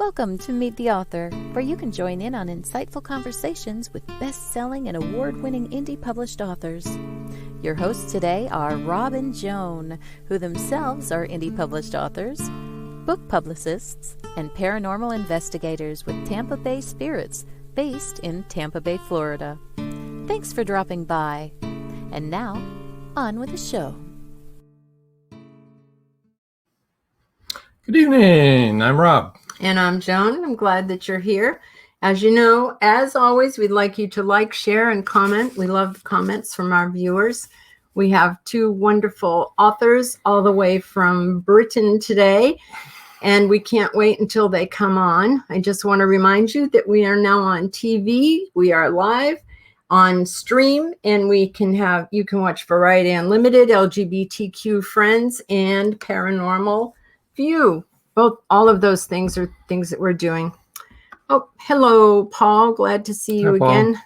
Welcome to Meet the Author, where you can join in on insightful conversations with best-selling and award-winning indie published authors. Your hosts today are Rob and Joan, who themselves are indie published authors, book publicists, and paranormal investigators with Tampa Bay Spirits, based in Tampa Bay, Florida. Thanks for dropping by. And now, on with the show. Good evening. I'm Rob. And I'm Joan. I'm glad that you're here. As you know, as always, we'd like you to like, share, and comment. We love the comments from our viewers. We have two wonderful authors all the way from Britain today, and we can't wait until they come on. I just want to remind you that we are now on TV. We are live on stream, and you can watch Variety Unlimited, LGBTQ Friends, and Paranormal View. All of those things are things that we're doing. Oh, hello, Paul. Glad to see you again.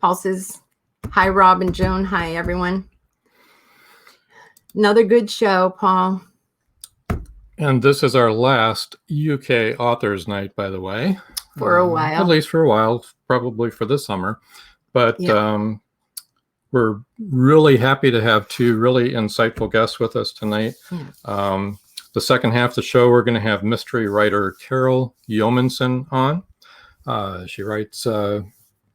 Paul says, hi, Rob and Joan. Hi, everyone. Another good show, Paul. And this is our last UK Authors Night, by the way. For a while. At least for a while, probably for the summer. But we're really happy to have two really insightful guests with us tonight. Yeah. The second half of the show, we're going to have mystery writer Carol YEOMANSON on. She writes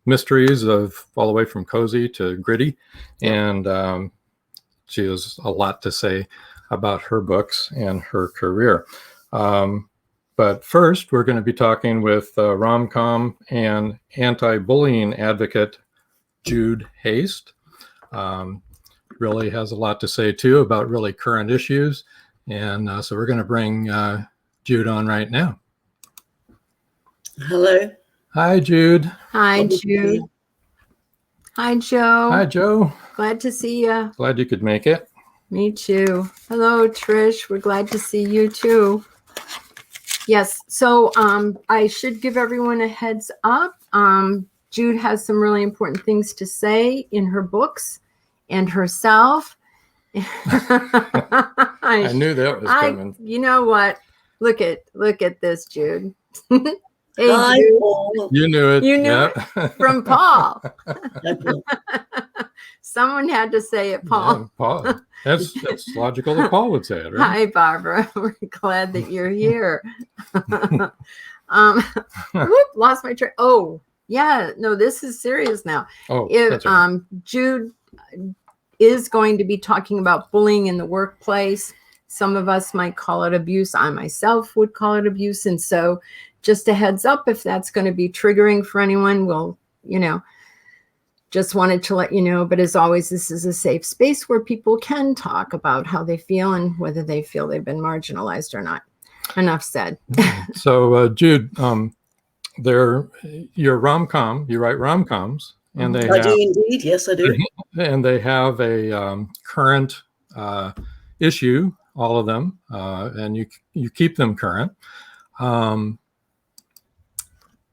mysteries of all the way from cozy to gritty. And she has a lot to say about her books and her career. But first, we're going to be talking with ROMCOM and anti-bullying advocate JUDE HASTE. Really has a lot to say, too, about really current issues. And so we're going to bring Jude on right now. Hello. Hi, Jude. Hi, Jude. Hi, Joe. Hi, Joe. Glad to see you. Glad you could make it. Me too. Hello, Trish. We're glad to see you too. Yes. So I should give everyone a heads up. Jude has some really important things to say in her books and herself. I knew that was coming. You know what? Look at this, Jude. Hey, hi, Jude. Paul. You knew it. You knew it from Paul. Okay. Someone had to say it, Paul. Yeah, Paul. That's logical that Paul would say it, right? Hi, Barbara. We're glad that you're here. Lost my train. Oh, yeah. No, this is serious now. Oh, that's right. Jude is going to be talking about bullying in the workplace. Some of us might call it abuse. I myself would call it abuse. And so just a heads up, if that's going to be triggering for anyone, we'll, just wanted to let you know. But as always, this is a safe space where people can talk about how they feel and whether they feel they've been marginalized or not. Enough said. So, Jude, you're ROMCOM. You write ROMCOMs. And I do indeed. Yes, I do. And they have a current issue, all of them, and you keep them current. Kind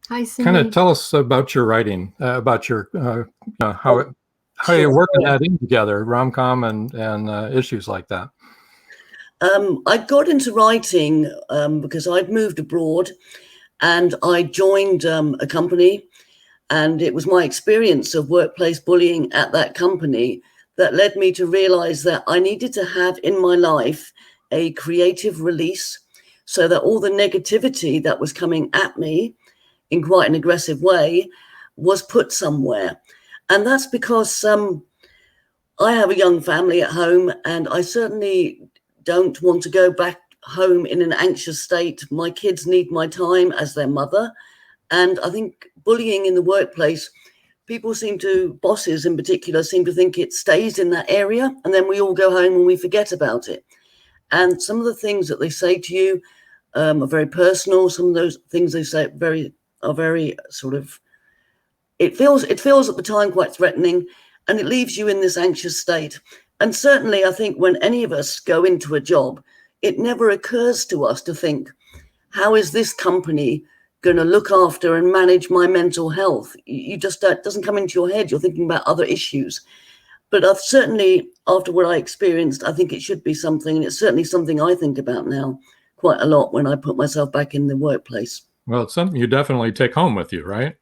of tell us about your writing, about your how you're working that in together, ROMCOM and issues like that. I got into writing because I'd moved abroad, and I joined a company. And it was my experience of workplace bullying at that company that led me to realize that I needed to have in my life a creative release so that all the negativity that was coming at me in quite an aggressive way was put somewhere. And that's because I have a young family at home, and I certainly don't want to go back home in an anxious state. My kids need my time as their mother. And I think bullying in the workplace, bosses in particular, seem to think it stays in that area, and then we all go home and we forget about it. And some of the things that they say to you are very personal. Some of those things they say are very sort of, it feels at the time quite threatening, and it leaves you in this anxious state. And certainly I think when any of us go into a job, it never occurs to us to think, how is this company going to look after and manage my mental health? You just it doesn't come into your head. You're thinking about other issues. But I've certainly, after what I experienced, I think it should be something, and it's certainly something I think about now quite a lot when I put myself back in the workplace. Well, it's something you definitely take home with you, right?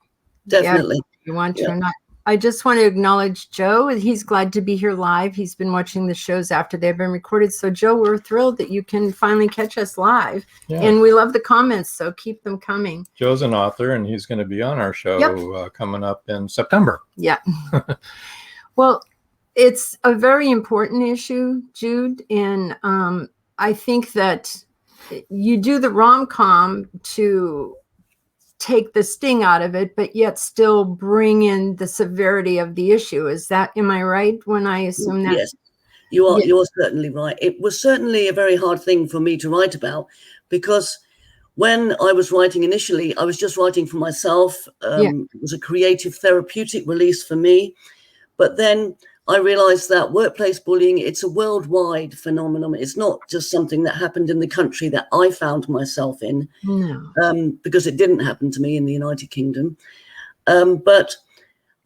Definitely. Yeah, you want to or not. I just want to acknowledge Joe. He's glad to be here live. He's been watching the shows after they've been recorded. So, Joe, we're thrilled that you can finally catch us live. Yeah. And we love the comments, so keep them coming. Joe's an author, and he's going to be on our show coming up in September. Yeah. Well, it's a very important issue, Jude. And I think that you do the ROMCOM to take the sting out of it, but yet still bring in the severity of the issue. Am I right when I assume that? Yes, you are. You're certainly right. It was certainly a very hard thing for me to write about, because when I was writing initially, I was just writing for myself. It was a creative therapeutic release for me. But then I realized that workplace bullying, it's a worldwide phenomenon. It's not just something that happened in the country that I found myself in, because it didn't happen to me in the United Kingdom. But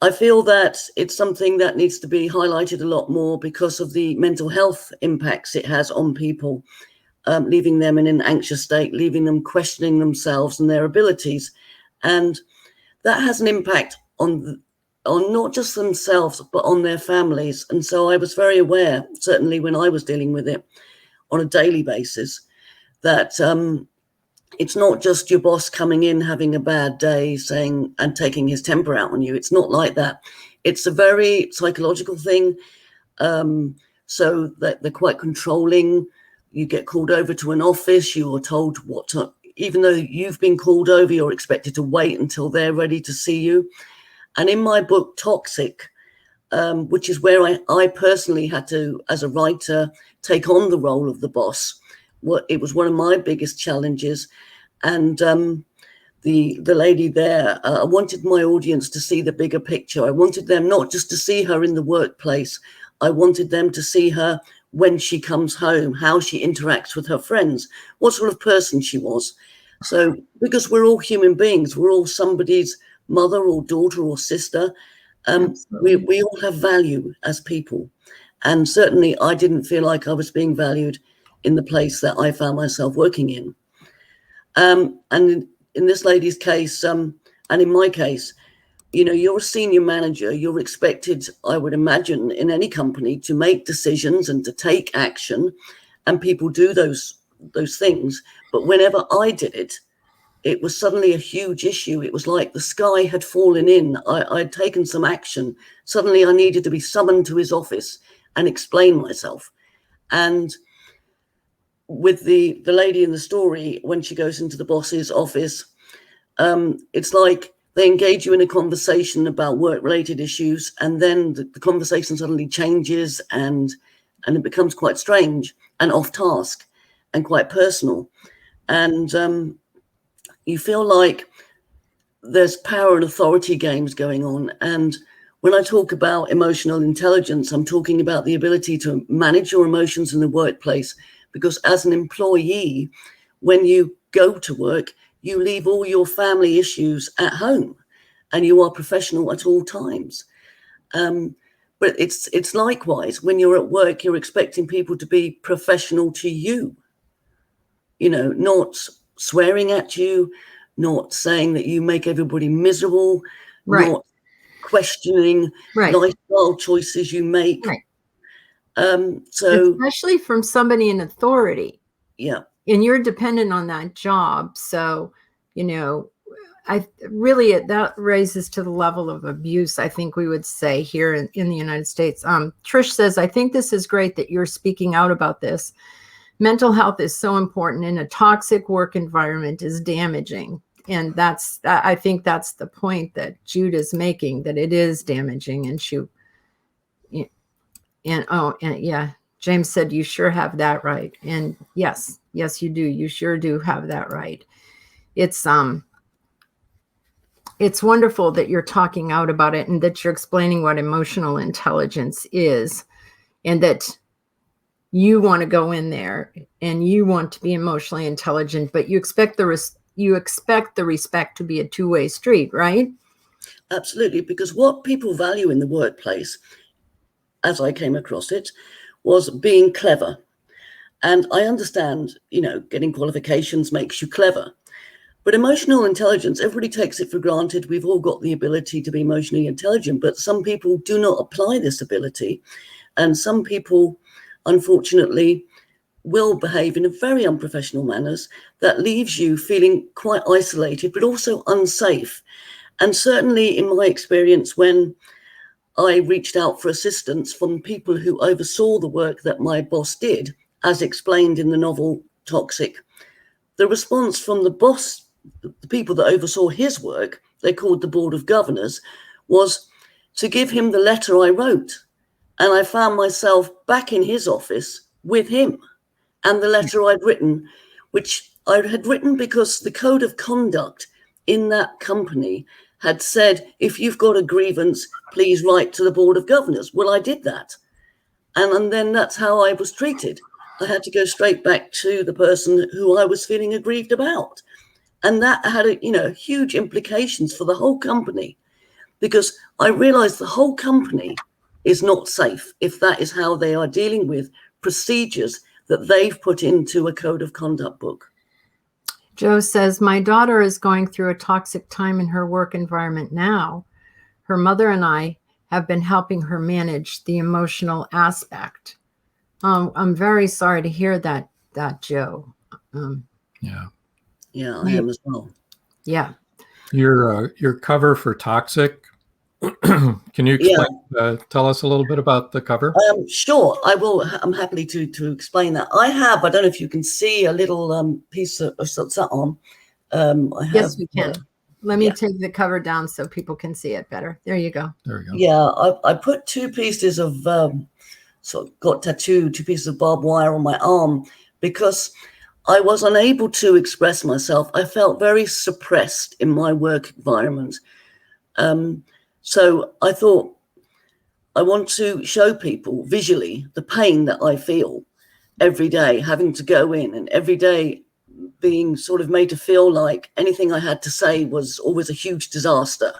I feel that it's something that needs to be highlighted a lot more because of the mental health impacts it has on people, leaving them in an anxious state, leaving them questioning themselves and their abilities. And that has an impact on not just themselves, but on their families. And so I was very aware, certainly when I was dealing with it on a daily basis, that it's not just your boss coming in, having a bad day, saying and taking his temper out on you. It's not like that. It's a very psychological thing. So that they're quite controlling. You get called over to an office, you are told even though you've been called over, you're expected to wait until they're ready to see you. And in my book, Toxic, which is where I personally had to, as a writer, take on the role of the boss. It was one of my biggest challenges. And the lady there, I wanted my audience to see the bigger picture. I wanted them not just to see her in the workplace. I wanted them to see her when she comes home, how she interacts with her friends, what sort of person she was. So, because we're all human beings, we're all somebody's mother or daughter or sister. We all have value as people. And certainly I didn't feel like I was being valued in the place that I found myself working in. And in this lady's case, and in my case, you're a senior manager, you're expected, I would imagine, in any company to make decisions and to take action, and people do those things. But whenever I did it, it was suddenly a huge issue. It was like the sky had fallen in. I'd taken some action. Suddenly I needed to be summoned to his office and explain myself. And with the lady in the story, when she goes into the boss's office, it's like they engage you in a conversation about work-related issues, and then the conversation suddenly changes and it becomes quite strange and off-task and quite personal. And you feel like there's power and authority games going on. And when I talk about emotional intelligence, I'm talking about the ability to manage your emotions in the workplace, because as an employee, when you go to work, you leave all your family issues at home and you are professional at all times. But it's likewise, when you're at work, you're expecting people to be professional to you, not swearing at you, not saying that you make everybody miserable, not questioning lifestyle choices you make. So especially from somebody in authority. Yeah. And you're dependent on that job. So, that raises to the level of abuse, I think we would say here in the United States. Trish says, I think this is great that you're speaking out about this. Mental health is so important, and a toxic work environment is damaging. And I think that's the point that Jude is making, that it is damaging. And James said, you sure have that right. And yes, you do. You sure do have that right. It's wonderful that you're talking out about it and that you're explaining what emotional intelligence is, and that you want to go in there and you want to be emotionally intelligent, but you expect the respect to be a two-way street, right? Absolutely, because what people value in the workplace, as I came across it, was being clever. And I understand, getting qualifications makes you clever. But emotional intelligence, everybody takes it for granted. We've all got the ability to be emotionally intelligent, but some people do not apply this ability. And some people, unfortunately, will behave in a very unprofessional manners that leaves you feeling quite isolated, but also unsafe. And certainly in my experience, when I reached out for assistance from people who oversaw the work that my boss did, as explained in the novel Toxic, the response from the boss, the people that oversaw his work, they called the Board of Governors, was to give him the letter I wrote. And I found myself back in his office with him and the letter I'd written, which I had written because the code of conduct in that company had said, if you've got a grievance, please write to the Board of Governors. Well, I did that. And then that's how I was treated. I had to go straight back to the person who I was feeling aggrieved about. And that had, huge implications for the whole company, because I realized the whole company is not safe if that is how they are dealing with procedures that they've put into a code of conduct book. Joe says, my daughter is going through a toxic time in her work environment now. Her mother and I have been helping her manage the emotional aspect. I'm very sorry to hear that Joe. Yeah, I am as well. Yeah. Your cover for Toxic. Can you explain? Tell us a little bit about the cover. Sure, I will. I'm happy to explain that. I don't know if you can see a little piece of that on. Yes, we can. Let me take the cover down so people can see it better. There you go. There you go. Yeah, I put two pieces of got tattooed, two pieces of barbed wire on my arm because I was unable to express myself. I felt very suppressed in my work environment. So I thought, I want to show people visually the pain that I feel every day, having to go in and every day being sort of made to feel like anything I had to say was always a huge disaster.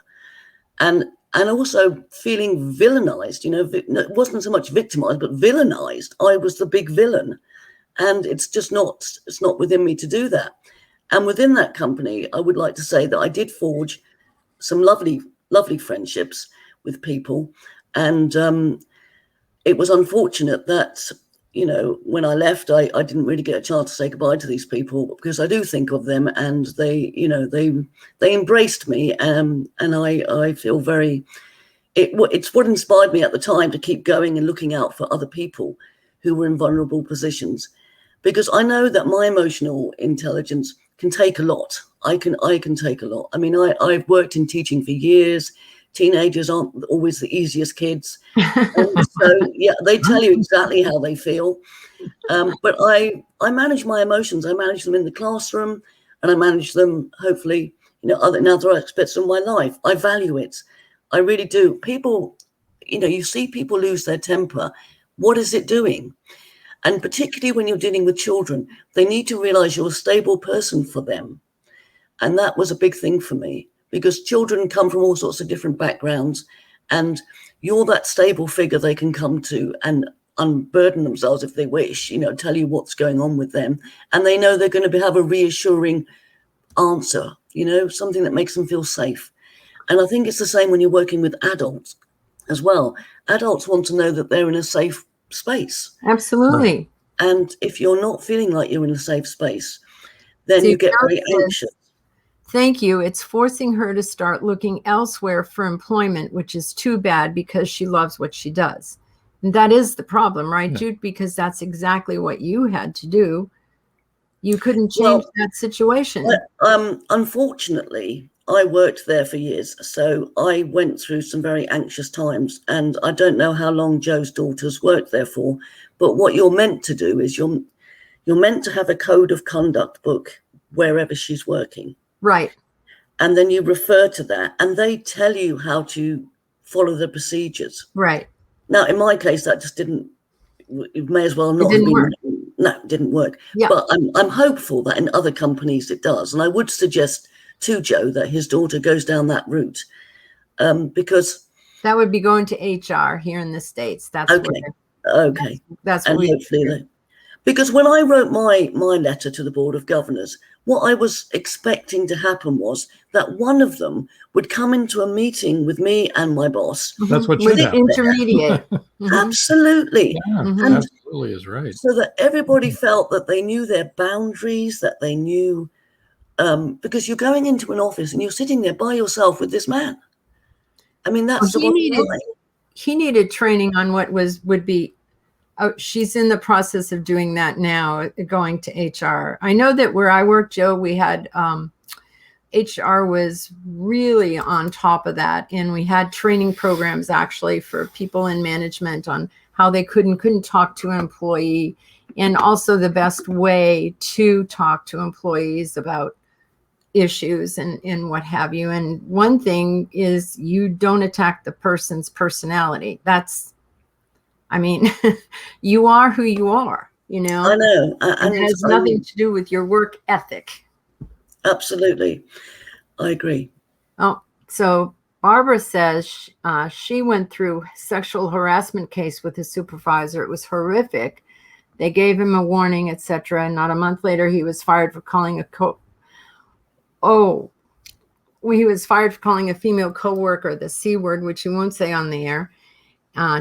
And also feeling villainized, it wasn't so much victimized, but villainized. I was the big villain. And it's not within me to do that. And within that company, I would like to say that I did forge some lovely friendships with people. And it was unfortunate that, when I left, I didn't really get a chance to say goodbye to these people, because I do think of them, and they embraced me. And I feel it's what inspired me at the time to keep going and looking out for other people who were in vulnerable positions, because I know that my emotional intelligence can take a lot. I can take a lot. I mean, I've worked in teaching for years. Teenagers aren't always the easiest kids. So, they tell you exactly how they feel. But I manage my emotions. I manage them in the classroom, and I manage them, hopefully, in other aspects of my life. I value it. I really do. People, you see people lose their temper. What is it doing? And particularly when you're dealing with children, they need to realize you're a stable person for them. And that was a big thing for me, because children come from all sorts of different backgrounds, and you're that stable figure they can come to and unburden themselves if they wish, tell you what's going on with them. And they know they're going to have a reassuring answer, something that makes them feel safe. And I think it's the same when you're working with adults as well. Adults want to know that they're in a safe space. Absolutely. And if you're not feeling like you're in a safe space, then you get very anxious. Thank you. It's forcing her to start looking elsewhere for employment, which is too bad because she loves what she does. And that is the problem, right, Jude? Because that's exactly what you had to do. You couldn't change that situation. Unfortunately, I worked there for years, so I went through some very anxious times, and I don't know how long Joe's daughters worked there for, but what you're meant to do is you're meant to have a code of conduct book wherever she's working. Right. And then you refer to that, and they tell you how to follow the procedures. Right. Now, in my case, that just didn't, it may as well not have been. No, it didn't work. Yeah. But I'm hopeful that in other companies it does. And I would suggest to Joe that his daughter goes down that route, because that would be going to HR here in the States. That's okay. Okay. That's and what hopefully Because when I wrote my letter to the Board of Governors, what I was expecting to happen was that one of them would come into a meeting with me and my boss. That's what with should the happen. intermediate. Absolutely. Yeah, And absolutely is right. so that everybody felt that they knew their boundaries, that they knew, because you're going into an office and you're sitting there by yourself with this man. I mean, that's the bottom line. He needed training on what would be. Oh, she's in the process of doing that now, going to HR. I know that where I work, Joe, we had HR was really on top of that. And we had training programs actually for people in management on how they couldn't talk to an employee, and also the best way to talk to employees about issues and what have you. And one thing is you don't attack the person's personality. I mean, you are who you are, you know. I know. And it has nothing to do with your work ethic. Absolutely. I agree. Oh, so Barbara says she went through sexual harassment case with his supervisor. It was horrific. They gave him a warning, etc. And not a month later, he was fired for calling he was fired for calling a female coworker the C word, which he won't say on the air,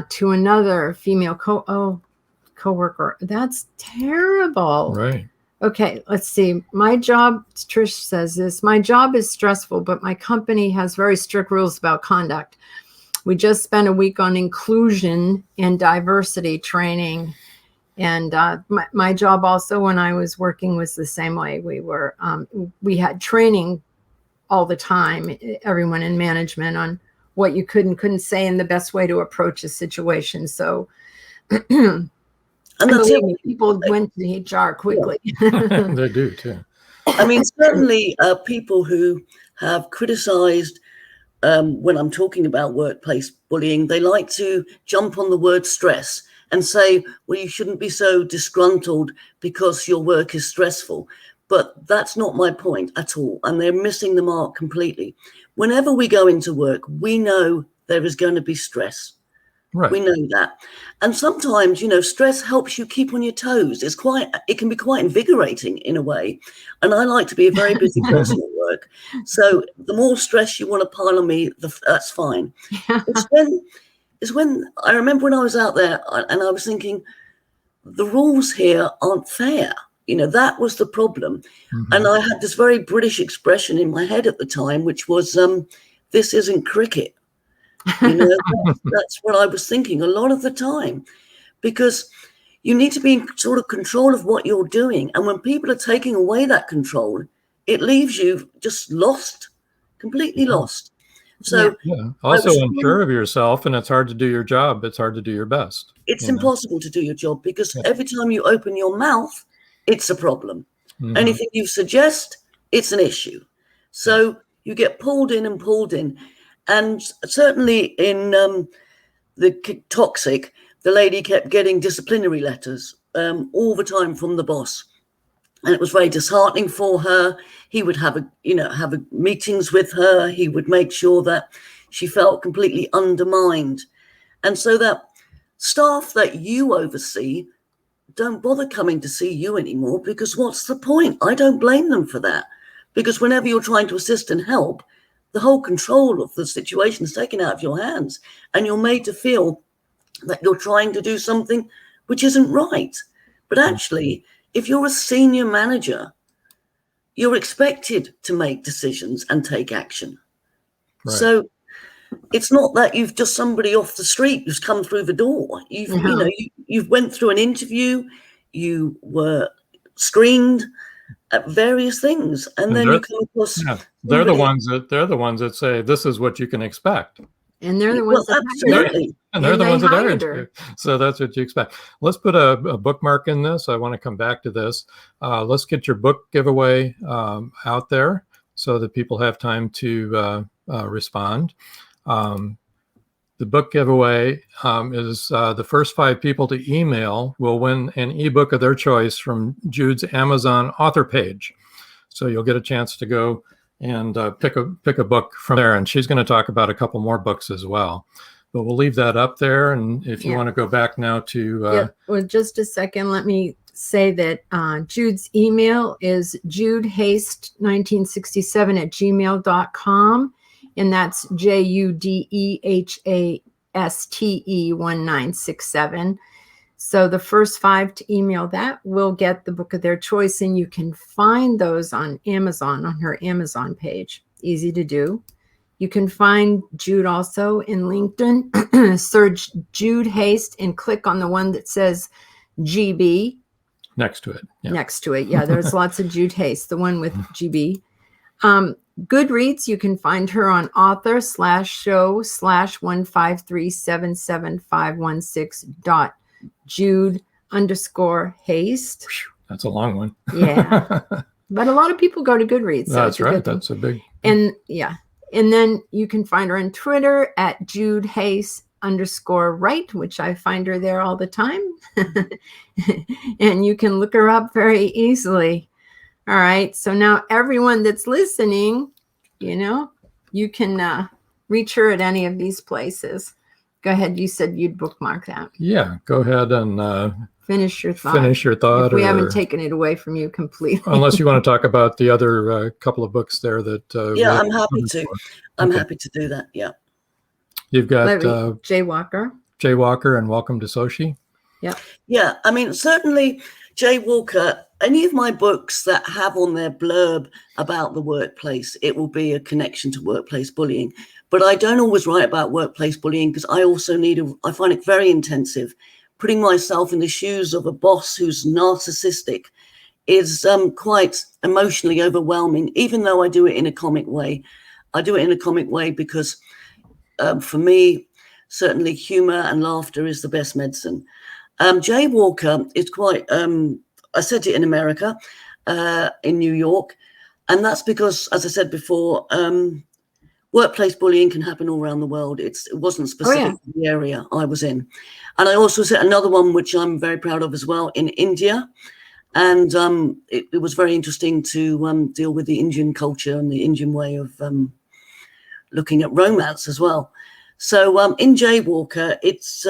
to another female coworker. That's terrible. Right. Okay, let's see. My job, Trish says this, my job is stressful, but my company has very strict rules about conduct. We just spent a week on inclusion and diversity training. And my job also, when I was working, was the same way. We had training all the time, everyone in management, on what you could and couldn't say and the best way to approach a situation. So And that's it. People went to HR quickly. Yeah. They do too. I mean, certainly people who have criticized when I'm talking about workplace bullying, they like to jump on the word stress and say, well, you shouldn't be so disgruntled because your work is stressful. But that's not my point at all. And they're missing the mark completely. Whenever we go into work, we know there is going to be stress. Right. We know that. And sometimes, stress helps you keep on your toes. It can be quite invigorating in a way. And I like to be a very busy person at work. So the more stress you want to pile on me, that's fine. It's when I remember when I was out there and I was thinking, the rules here aren't fair. That was the problem. Mm-hmm. And I had this very British expression in my head at the time, which was, this isn't cricket. That's what I was thinking a lot of the time, because you need to be in sort of control of what you're doing. And when people are taking away that control, it leaves you just lost, completely lost. So also unsure of yourself, and it's hard to do your job. It's hard to do your best. It's impossible to do your job because every time you open your mouth, it's a problem. Mm-hmm. Anything you suggest, it's an issue. So you get pulled in. And certainly in the toxic, the lady kept getting disciplinary letters all the time from the boss. And it was very disheartening for her. He would have meetings with her. He would make sure that she felt completely undermined. And so that staff that you oversee don't bother coming to see you anymore, because what's the point? I don't blame them for that, because whenever you're trying to assist and help, the whole control of the situation is taken out of your hands, and you're made to feel that you're trying to do something which isn't right. But actually, if you're a senior manager, you're expected to make decisions and take action. Right. So it's not that you've just somebody off the street who's come through the door. You've went through an interview, you were screened at various things, and then you come across. Yeah, they're the ones that say this is what you can expect, and they're the ones absolutely. And they're the ones that are interviewed. So that's what you expect. Let's put a bookmark in this. I want to come back to this. Let's get your book giveaway out there so that people have time to respond. The book giveaway is the first 5 people to email will win an ebook of their choice from Jude's Amazon author page. So you'll get a chance to go and pick a book from there. And she's going to talk about a couple more books as well. But we'll leave that up there. And if you want to go back now to... well, just a second. Let me say that Jude's email is judehaste1967@gmail.com, and that's JUDEHASTE1967. So the first 5 to email that will get the book of their choice, and you can find those on Amazon, on her Amazon page. Easy to do. You can find Jude also in LinkedIn. Search Jude Haste and click on the one that says GB. Next to it. Yeah. Next to it. Yeah, there's lots of Jude Haste, the one with GB. Goodreads, you can find her on author/show/1537516.jude_haste. That's a long one. Yeah. But a lot of people go to Goodreads. So That's right. That's a big. And yeah. And then you can find her on Twitter at @JudeHaste_right, which I find her there all the time. And you can look her up very easily. All right. So now everyone that's listening, you can reach her at any of these places. Go ahead. You said you'd bookmark that. Yeah. Go ahead and finish your thought. If we haven't taken it away from you completely. Unless you want to talk about the other couple of books there that. Yeah, I'm happy to. I'm happy to do that. Yeah. You've got Jay Walker. Jay Walker and Welcome to Sochi. Yeah. Yeah. I mean, certainly Jay Walker, any of my books that have on their blurb about the workplace, it will be a connection to workplace bullying. But I don't always write about workplace bullying because I also I find it very intensive. Putting myself in the shoes of a boss who's narcissistic is quite emotionally overwhelming, even though I do it in a comic way. I do it in a comic way because for me, certainly humor and laughter is the best medicine. Jay Walker is quite, I set it in America, in New York. And that's because, as I said before, workplace bullying can happen all around the world. It wasn't specific to the area I was in. And I also set another one, which I'm very proud of as well, in India. And it was very interesting to deal with the Indian culture and the Indian way of looking at romance as well. So in Jay Walker, it's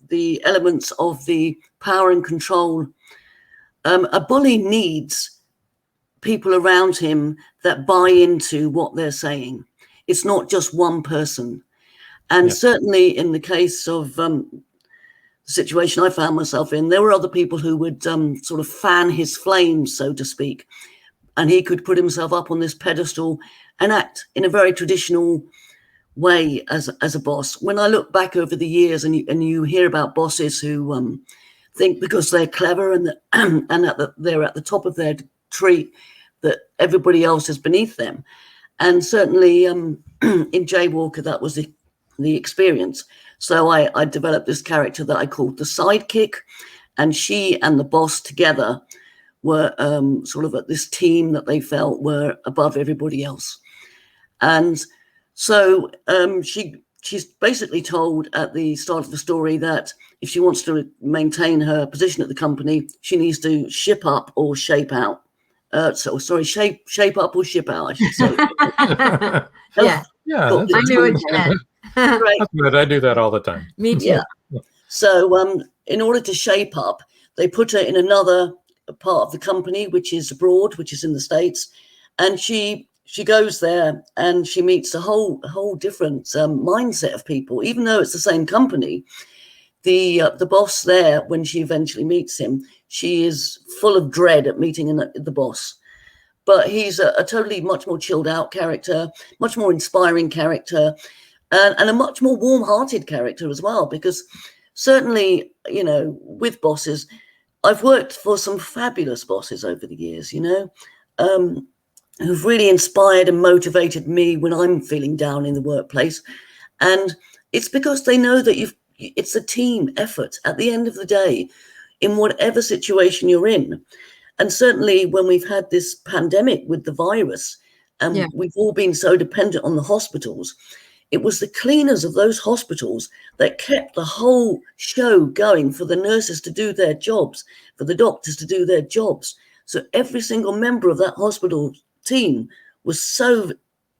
the elements of the power and control. A bully needs people around him that buy into what they're saying. It's not just one person. And certainly in the case of the situation I found myself in, there were other people who would sort of fan his flames, so to speak. And he could put himself up on this pedestal and act in a very traditional way as a boss. When I look back over the years and you hear about bosses who think because they're clever and they're at the top of their tree, that everybody else is beneath them. And certainly in Jay Walker, that was the experience. So I developed this character that I called the sidekick, and she and the boss together were sort of at this team that they felt were above everybody else. And so she's basically told at the start of the story that if she wants to maintain her position at the company, she needs to ship up or shape out. Shape up or ship out, I should say. Yeah, I knew it. Right. That's good. I do that all the time. Me too. Yeah. So in order to shape up, they put her in another part of the company, which is abroad, which is in the States. And she goes there and she meets a whole different mindset of people, even though it's the same company. The boss there, when she eventually meets him, she is full of dread at meeting the boss. But he's a totally much more chilled out character, much more inspiring character, and a much more warm-hearted character as well. Because certainly, with bosses, I've worked for some fabulous bosses over the years, who've really inspired and motivated me when I'm feeling down in the workplace. And it's because they know that it's a team effort at the end of the day, in whatever situation you're in. And certainly when we've had this pandemic with the virus, and we've all been so dependent on the hospitals, it was the cleaners of those hospitals that kept the whole show going for the nurses to do their jobs, for the doctors to do their jobs. So every single member of that hospital team was so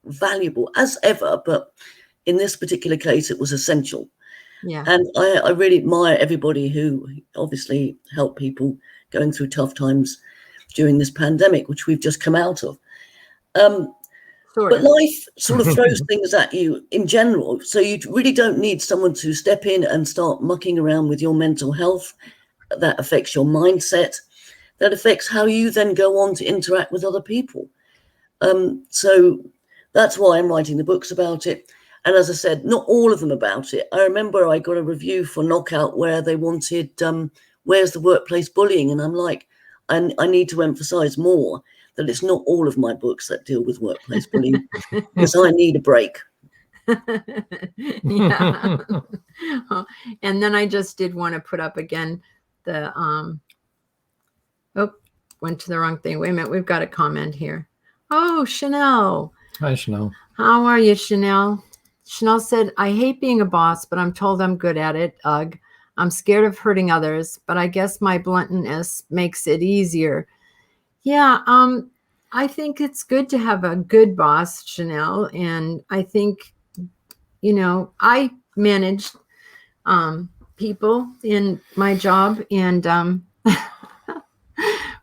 valuable as ever, but in this particular case, it was essential. Yeah. And I really admire everybody who obviously help people going through tough times during this pandemic, which we've just come out of. But life sort of throws things at you in general. So you really don't need someone to step in and start mucking around with your mental health. That affects your mindset. That affects how you then go on to interact with other people. So that's why I'm writing the books about it. And as I said, not all of them about it. I remember I got a review for Knockout where they wanted, where's the workplace bullying? And I'm like, I need to emphasize more that it's not all of my books that deal with workplace bullying, because I need a break. Yeah. And then I just did want to put up again the, went to the wrong thing. Wait a minute. We've got a comment here. Oh, Chanel. Hi, Chanel. How are you, Chanel? Chanel said, I hate being a boss, but I'm told I'm good at it. Ugh. I'm scared of hurting others, but I guess my bluntness makes it easier. Yeah, I think it's good to have a good boss, Chanel. And I think, I managed people in my job, and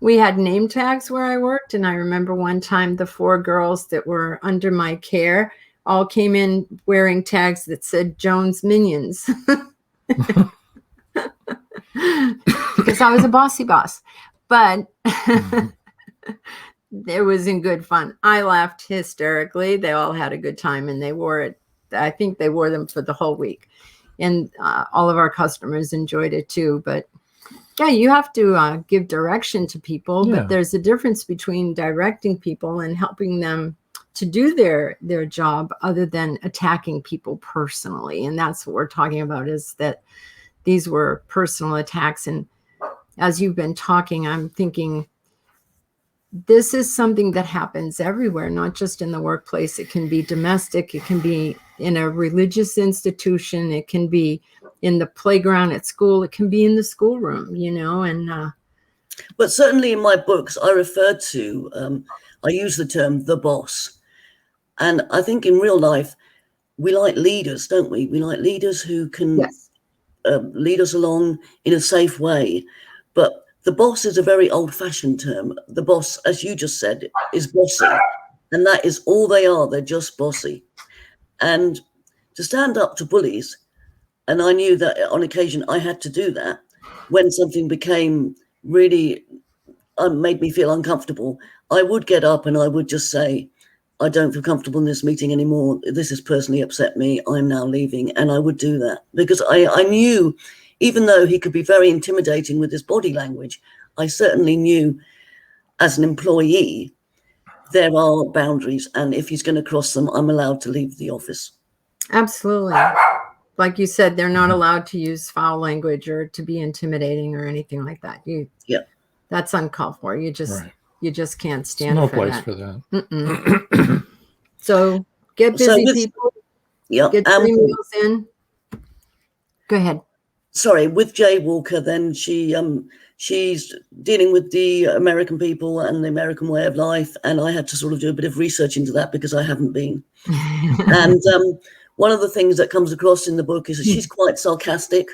we had name tags where I worked. And I remember one time the 4 girls that were under my care all came in wearing tags that said Jones Minions. Because I was a bossy boss. But it was in good fun. I laughed hysterically. They all had a good time, and they wore it. I think they wore them for the whole week. And all of our customers enjoyed it too. But yeah, you have to give direction to people. Yeah. But there's a difference between directing people and helping them to do their job other than attacking people personally. And that's what we're talking about, is that these were personal attacks. And as you've been talking, I'm thinking, this is something that happens everywhere, not just in the workplace. It can be domestic. It can be in a religious institution. It can be in the playground at school. It can be in the schoolroom, and. But certainly in my books, I refer to, I use the term the boss. And I think in real life, we like leaders, don't we? We like leaders who can lead us along in a safe way. But the boss is a very old-fashioned term. The boss, as you just said, is bossy. And that is all they are. They're just bossy. And to stand up to bullies, and I knew that on occasion I had to do that, when something became really, made me feel uncomfortable, I would get up and I would just say, I don't feel comfortable in this meeting anymore. This has personally upset me. I'm now leaving. And I would do that because I knew, even though he could be very intimidating with his body language, I certainly knew as an employee, there are boundaries. And if he's going to cross them, I'm allowed to leave the office. Absolutely. Like you said, they're not allowed to use foul language or to be intimidating or anything like that. That's uncalled for. You just can't stand no for place that. for that. So get busy, people. Get 3 meals in. Go ahead. Sorry, with Jay Walker, then she's dealing with the American people and the American way of life, and I had to sort of do a bit of research into that because I haven't been. And one of the things that comes across in the book is that she's quite sarcastic,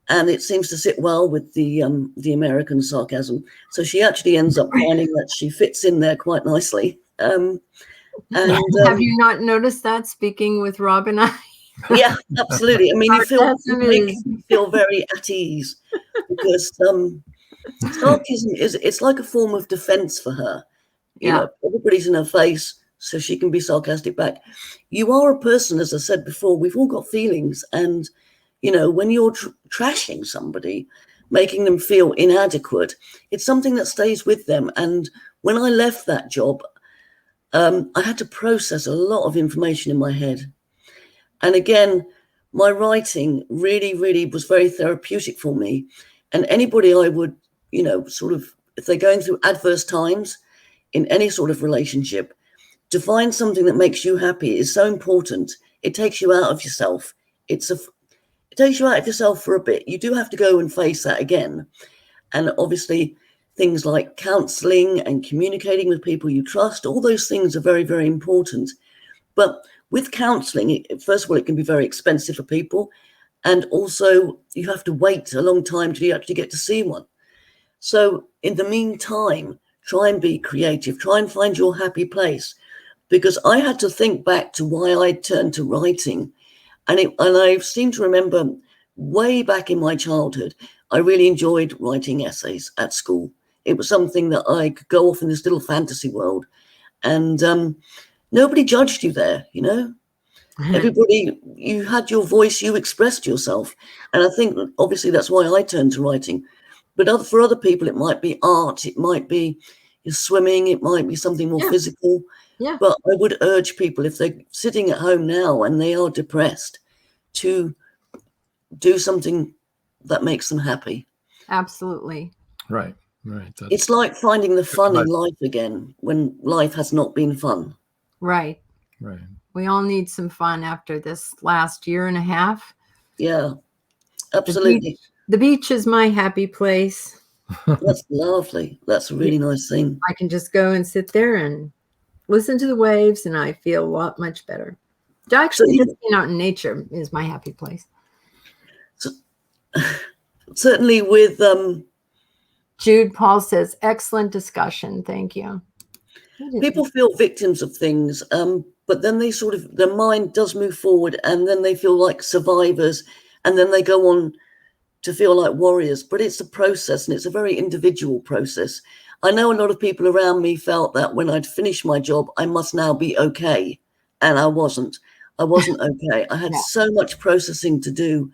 and it seems to sit well with the American sarcasm. So she actually ends up finding that she fits in there quite nicely. And have you not noticed that, speaking with Rob and I? Yeah, absolutely. I mean, you feel very at ease because sarcasm it's like a form of defense for her. You know, everybody's in her face, so she can be sarcastic back. You are a person, as I said before, we've all got feelings. And, when you're trashing somebody, making them feel inadequate, it's something that stays with them. And when I left that job, I had to process a lot of information in my head. And again, my writing really, really was very therapeutic for me. And anybody I would, sort of, if they're going through adverse times in any sort of relationship, to find something that makes you happy is so important. It takes you out of yourself. It takes you out of yourself for a bit. You do have to go and face that again. And obviously, things like counseling and communicating with people you trust, all those things are very, very important. But with counseling, first of all, it can be very expensive for people. And also, you have to wait a long time till you actually get to see one. So in the meantime, try and be creative. Try and find your happy place. Because I had to think back to why I turned to writing. And I seem to remember way back in my childhood, I really enjoyed writing essays at school. It was something that I could go off in this little fantasy world. And nobody judged you there, you know. Everybody, you had your voice, you expressed yourself. And I think obviously that's why I turned to writing. But for other people, it might be art, it might be swimming, it might be something more physical. Yeah. But I would urge people, if they're sitting at home now and they are depressed, to do something that makes them happy. Absolutely. Right. It's like finding the fun in life again when life has not been fun. Right. We all need some fun after this last year and a half. Yeah, absolutely. The beach is my happy place. That's lovely. That's a really nice thing. I can just go and sit there and listen to the waves, and I feel a lot much better. Actually, just being out in nature is my happy place. So, certainly with Jude, Paul says, excellent discussion. Thank you. People feel victims of things, but then they their mind does move forward, and then they feel like survivors, and then they go on to feel like warriors. But it's a process, and it's a very individual process. I know a lot of people around me felt that when I'd finished my job, I must now be okay. And I wasn't. I wasn't okay. I had so much processing to do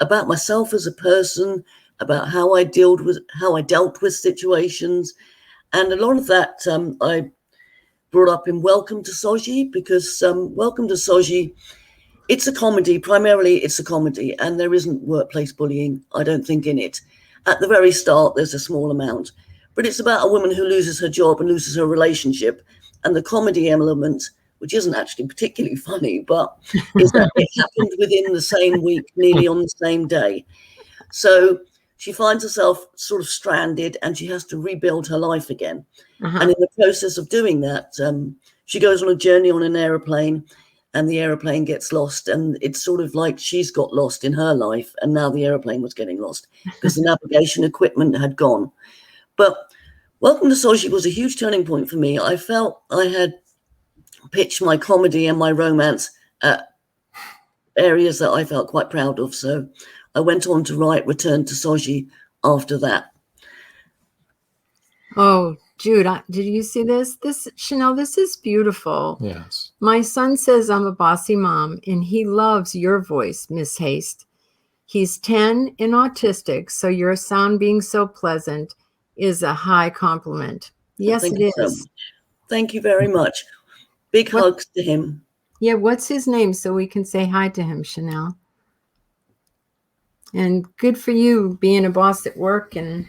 about myself as a person, about how I dealt with situations. And a lot of that I brought up in Welcome to Soji, because Welcome to Soji, it's a comedy. Primarily, it's a comedy, and there isn't workplace bullying, I don't think, in it. At the very start, there's a small amount. But it's about a woman who loses her job and loses her relationship. And the comedy element, which isn't actually particularly funny, but is that it happened within the same week, nearly on the same day. So she finds herself sort of stranded, and she has to rebuild her life again. And in the process of doing that, she goes on a journey on an aeroplane, and the aeroplane gets lost. And it's sort of like she's got lost in her life, and now the aeroplane was getting lost because the navigation equipment had gone. But Welcome to Soji was a huge turning point for me. I felt I had pitched my comedy and my romance at areas that I felt quite proud of. So I went on to write Return to Soji after that. Oh, Jude, did you see this? Chanel, this is beautiful. Yes. My son says I'm a bossy mom, and he loves your voice, Miss Haste. He's 10 and autistic, so your sound being so pleasant is a high compliment. Yes, it is. So thank you very much. Big hugs to him. Yeah, what's his name so we can say hi to him, Chanel? And good for you being a boss at work and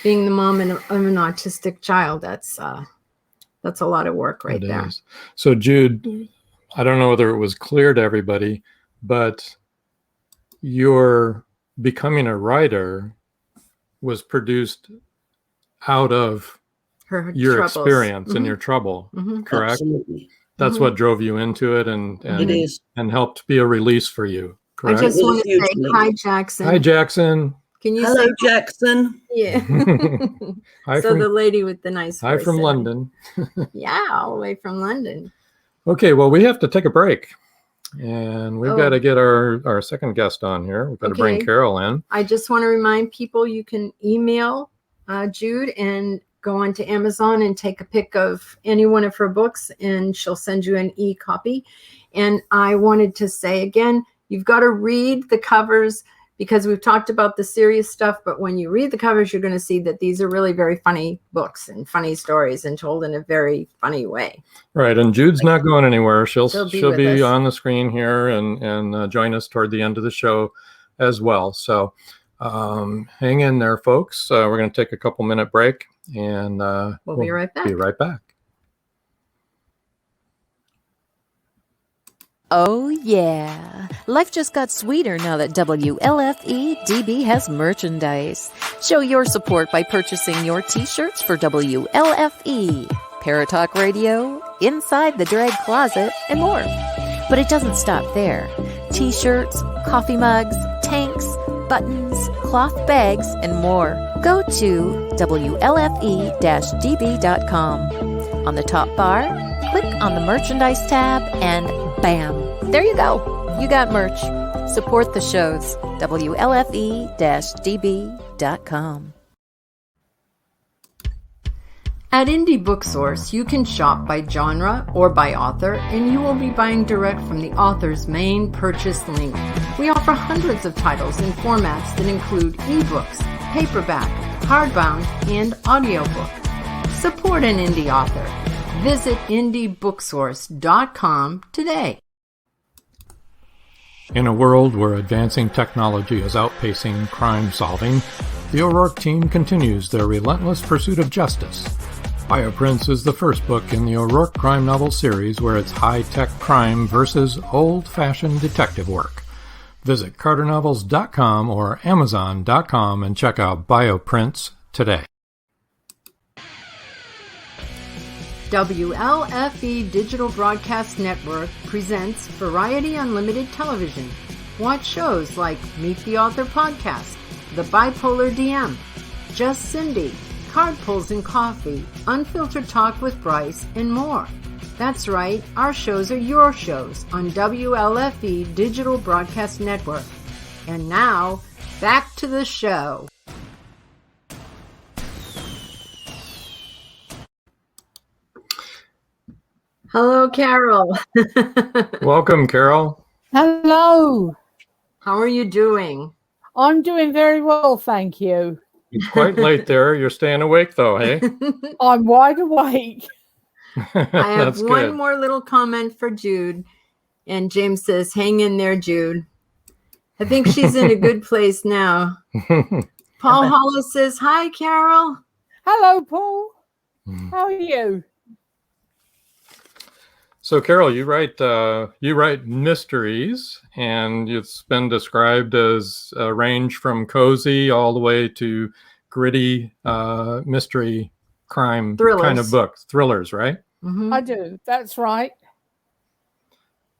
being the mom of an autistic child. That's a lot of work right there. Is. So Jude, I don't know whether it was clear to everybody, but your becoming a writer was produced out of your troubles. Experience and your trouble, correct? Absolutely. That's what drove you into it, and helped be a release for you, correct? I just want to say hi, Jackson. Hi, Jackson. Can you Hello, Jackson. Yeah. Hi so the lady with the nice Hi voice from London. Yeah, all the way from London. Okay, well, we have to take a break. And we've got to get our second guest on here. We've got to bring Carol in. I just want to remind people you can email Jude and go onto Amazon and take a pic of any one of her books, and she'll send you an e-copy. And I wanted to say again, you've got to read the covers, because we've talked about the serious stuff, but when you read the covers, you're going to see that these are really very funny books and funny stories and told in a very funny way. Right. And Jude's not going anywhere. She'll be on the screen here and join us toward the end of the show as well. So hang in there, folks. We're going to take a couple minute break, and we'll be right back. Be right back. Oh, yeah. Life just got sweeter now that WLFE DB has merchandise. Show your support by purchasing your t-shirts for WLFE, Paratalk Radio, Inside the Drag Closet, and more. But it doesn't stop there. T-shirts, coffee mugs, tanks, buttons, cloth bags, and more. go to WLFE-DB.com. On the top bar, click on the merchandise tab and bam, there you go. You got merch. Support the shows. WLFE-DB.com. At Indie Book Source, you can shop by genre or by author, and you will be buying direct from the author's main purchase link. We offer hundreds of titles in formats that include ebooks, paperback, hardbound, and audiobook. Support an indie author. Visit indiebooksource.com today. In a world where advancing technology is outpacing crime solving, the O'Rourke team continues their relentless pursuit of justice. Bioprints is the first book in the O'Rourke crime novel series where it's high-tech crime versus old-fashioned detective work. Visit carternovels.com or amazon.com and check out Bioprints today. WLFE Digital Broadcast Network presents Variety Unlimited Television. Watch shows like Meet the Author Podcast, The Bipolar DM, Just Cindy, Card Pulls and Coffee, Unfiltered Talk with Bryce, and more. That's right, our shows are your shows on WLFE Digital Broadcast Network. And now, back to the show. Hello, Carol. Welcome, Carol. Hello. How are you doing? I'm doing very well, thank you. It's quite late there. You're staying awake, though, hey? I'm wide awake. I have That's one good. more little comment for Jude. And James says, hang in there, Jude. I think she's in a good place now. Paul Hollis says, hi, Carol. Hello, Paul. How are you? So, Carol, you write mysteries, and it's been described as a range from cozy all the way to gritty mystery crime Thrillers. kind of books, thrillers, right? Mm-hmm. I do. That's right.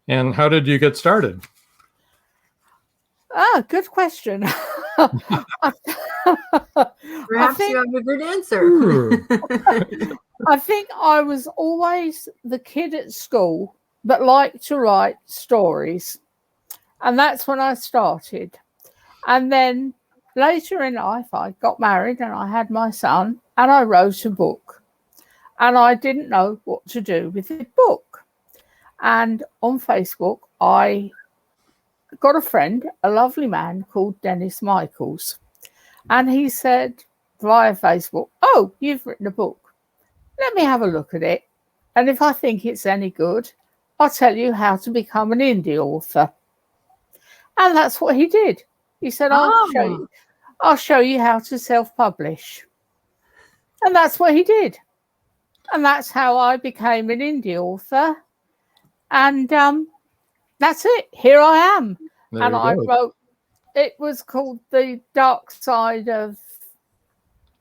And how did you get started? Good question. Perhaps you have a good answer. I think I was always the kid at school that liked to write stories. And that's when I started. And then later in life, I got married and I had my son and I wrote a book. And I didn't know what to do with the book. And on Facebook, I got a friend, a lovely man called Dennis Michaels. And he said via Facebook, oh, you've written a book. Let me have a look at it. And if I think it's any good, I'll tell you how to become an indie author. And that's what he did. He said, I'll show you how to self-publish. And that's what he did. And that's how I became an indie author. And that's it. Here I am. There and you I go. wrote, it was called The Dark Side of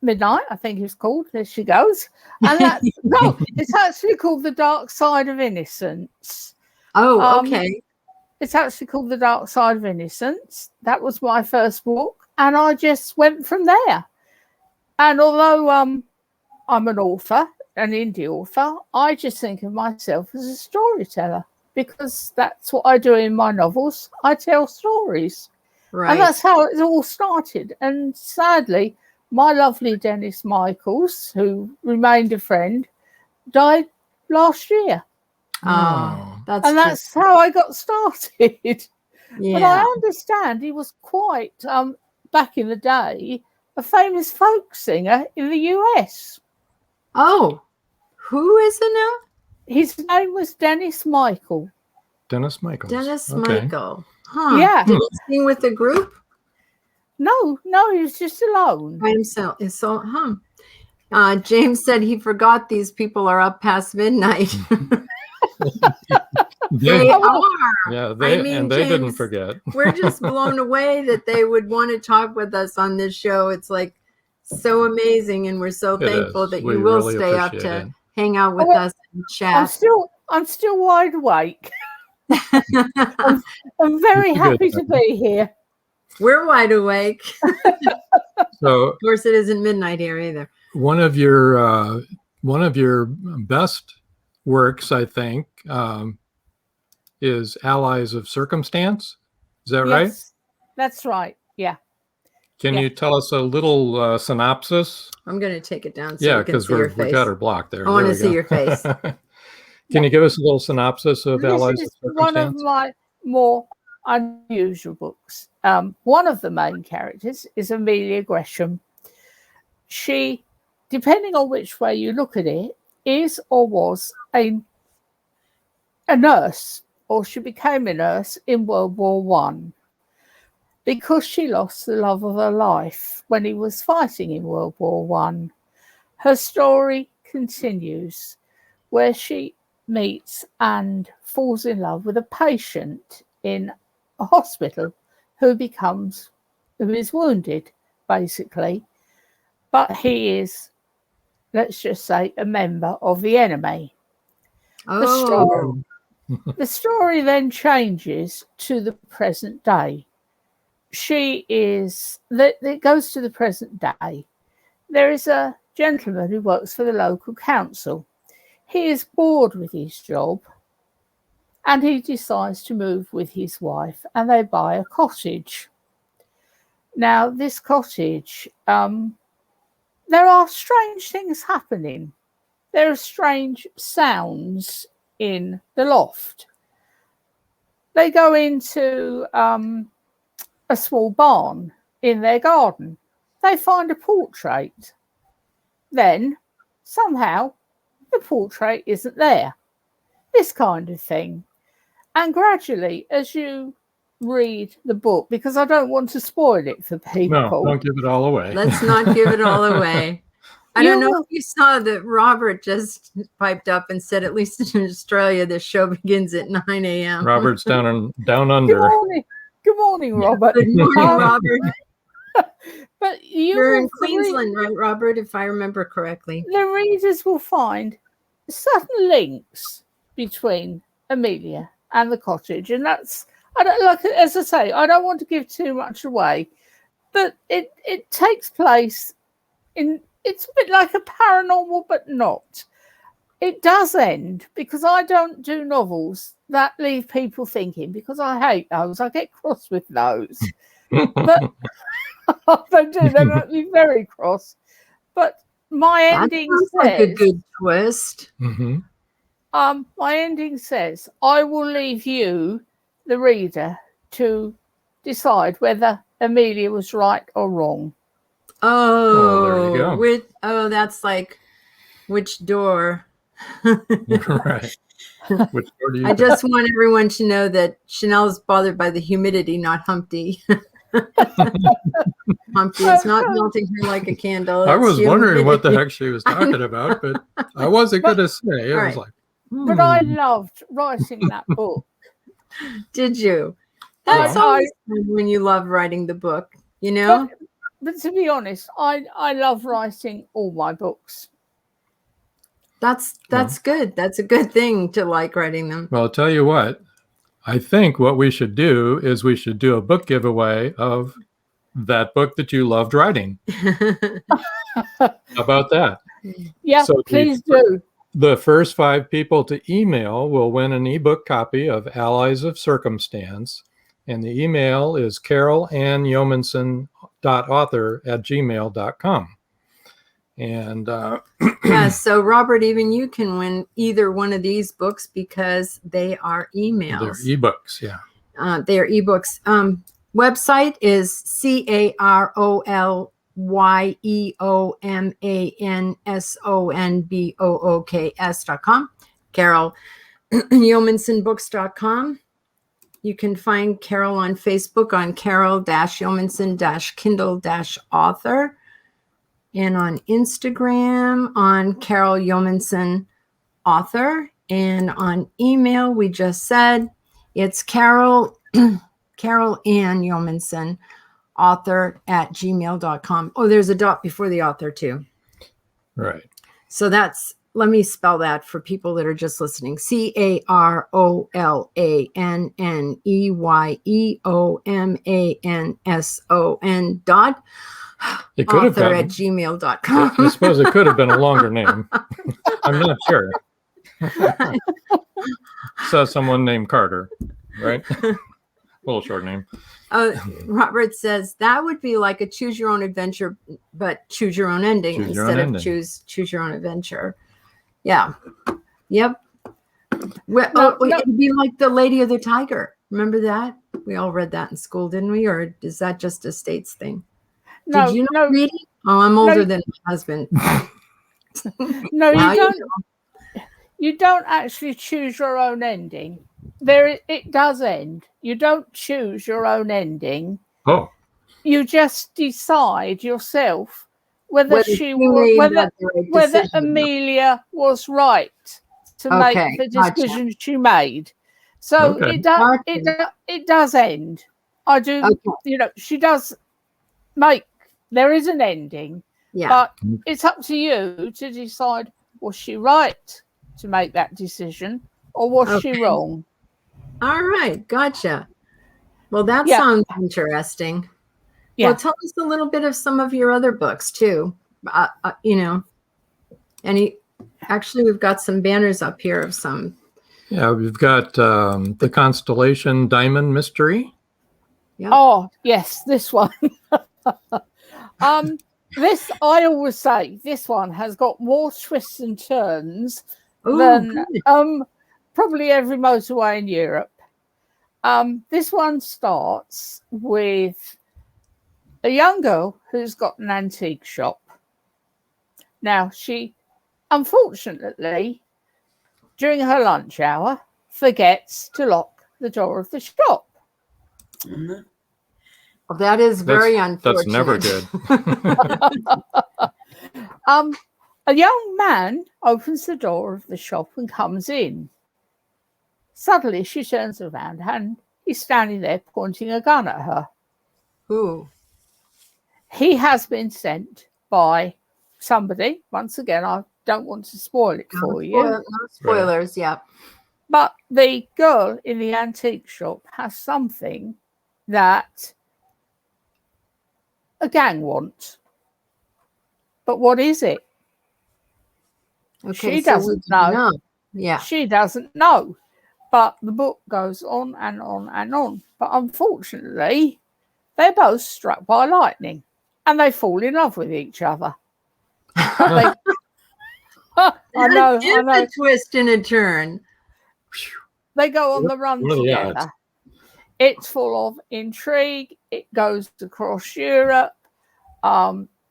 Midnight, I think it's called. There she goes. And that's, no, it's actually called The Dark Side of Innocence. Oh, okay. It's actually called The Dark Side of Innocence. That was my first book. And I just went from there. And although I'm an author, an indie author, I just think of myself as a storyteller because that's what I do in my novels. I tell stories. Right. And that's how it all started. And sadly, my lovely Dennis Michaels, who remained a friend, died last year. Oh, that's how I got started. Yeah. But I understand he was quite, back in the day, a famous folk singer in the US. Oh, who is it now? His name was Dennis Michael. Dennis Michaels. Dennis Okay. Michael. Huh. Yeah. Did he sing with the group? No, he was just alone. By himself. James said he forgot these people are up past midnight. They are. Yeah, I mean, they James, didn't forget. We're just blown away that they would want to talk with us on this show. It's like so amazing, and we're so It thankful is. that We you will really stay up appreciate to it. hang out with us and I'm chat. still wide awake. I'm very Good. happy to be here. We're wide awake. So, Of course, it isn't midnight here either. one of your best works, I think, is Allies of Circumstance. Is that right? Yes, that's right. Yeah. Can Yeah. you tell us a little synopsis? I'm going to take it down so Yeah, you can because see your we face. got her blocked there. I want There to we see go. your face. Can you give us a little synopsis of This Allies of is one of Circumstance? my more unusual books. One of the main characters is Amelia Gresham. She, depending on which way you look at it, is or was a nurse, or she became a nurse in World War One, because she lost the love of her life when he was fighting in World War One. Her story continues where she meets and falls in love with a patient in a hospital who is wounded, basically. But he is, let's just say, a member of the enemy. Oh, The story then changes to the present day. It goes to the present day. There is a gentleman who works for the local council. He is bored with his job and he decides to move with his wife, and they buy a cottage. Now, this cottage, there are strange things happening. There are strange sounds in the loft. They go into a small barn in their garden. They find a portrait. Then, somehow, the portrait isn't there. This kind of thing. And gradually, as you read the book, because I don't want to spoil it for people. No, don't give it all away. let's not give it all away. I don't know if you saw that Robert just piped up and said, at least in Australia, the show begins at 9 a.m. Robert's down Good under. morning. Good morning, Robert. Good morning, Robert. But You're in Queensland, right, Robert, if I remember correctly. The readers will find certain links between Amelia and the cottage, and that's, I don't like, as I say, I don't want to give too much away, but it takes place in, it's a bit like a paranormal, but not. It does end, because I don't do novels that leave people thinking, because I hate those. I get cross with those. But they do, they make me very cross. But my ending says, like a good twist. Mm-hmm. My ending says, I will leave you, the reader, to decide whether Amelia was right or wrong. Oh, there you go. That's like, which door? Right. Which door do you I just want everyone to know that Chanel's bothered by the humidity, not Humpty. Humpty is not melting her like a candle. I was wondering what the humidity. heck she was talking about, but I wasn't going to say. It was right. like, But I loved writing that book. Did you? That's always fun when you love writing the book, you know? But to be honest, I love writing all my books. That's good. That's a good thing to like writing them. well, I'll tell you what. I think what we should do is we should do a book giveaway of that book that you loved writing. How about that? Yeah, So please do. The first 5 people to email will win an ebook copy of Allies of Circumstance. And the email is carolanneyeomanson.author@gmail.com. And yeah, so Robert, even you can win either one of these books because they are emails. they're ebooks, yeah. They are ebooks. Website is CarolYeomansonBooks.com. CarolYeomansonBooks.com. You can find Carol on Facebook on Carol-Yeomanson-Kindle-Author, and on Instagram on Carol Yeomanson Author, and on email we just said it's Carol Ann Yeomanson Author@gmail.com. Oh, there's a dot before the author too. Right. So that's let me spell that for people that are just listening. CAROLANNEYEOMANSON dot It could have author been. at gmail.com. I suppose it could have been a longer name. I'm not sure. So someone named Carter, right? A little short name. Robert says that would be like a choose your own adventure, but choose your own ending instead of choose your own adventure. Yeah. Yep. Well, it'd be like the Lady of the Tiger. Remember that? We all read that in school, didn't we? Or is that just a States thing? Did you not read it? Oh, I'm older than my husband. No, you don't. You don't actually choose your own ending. It does end. You don't choose your own ending. Oh. You just decide yourself whether Amelia was right to make the decision she made. So it does end. I do. She does make. There is an ending. Yeah. But it's up to you to decide, was she right to make that decision or was she wrong? All right. Gotcha. Well, that sounds interesting. Yeah. Well, tell us a little bit of some of your other books too. Actually, we've got some banners up here of some. Yeah, we've got the Constellation Diamond Mystery. Yep. Oh, yes, this one. This, I always say, this one has got more twists and turns than probably every motorway in Europe. This one starts with a young girl who's got an antique shop. Now, she, unfortunately, during her lunch hour, forgets to lock the door of the shop. Mm-hmm. Well, that is very unfortunate. That's never good. A young man opens the door of the shop and comes in. Suddenly, she turns around and he's standing there pointing a gun at her. Ooh. He has been sent by somebody. Once again, I don't want to spoil it for you. No spoilers, yeah. But the girl in the antique shop has something that a gang want. But what is it? Okay, she doesn't know. Yeah. She doesn't know. But the book goes on and on and on. But unfortunately, they're both struck by lightning and they fall in love with each other. I know. A twist and a turn. They go on the run together. It's full of intrigue. It goes across Europe.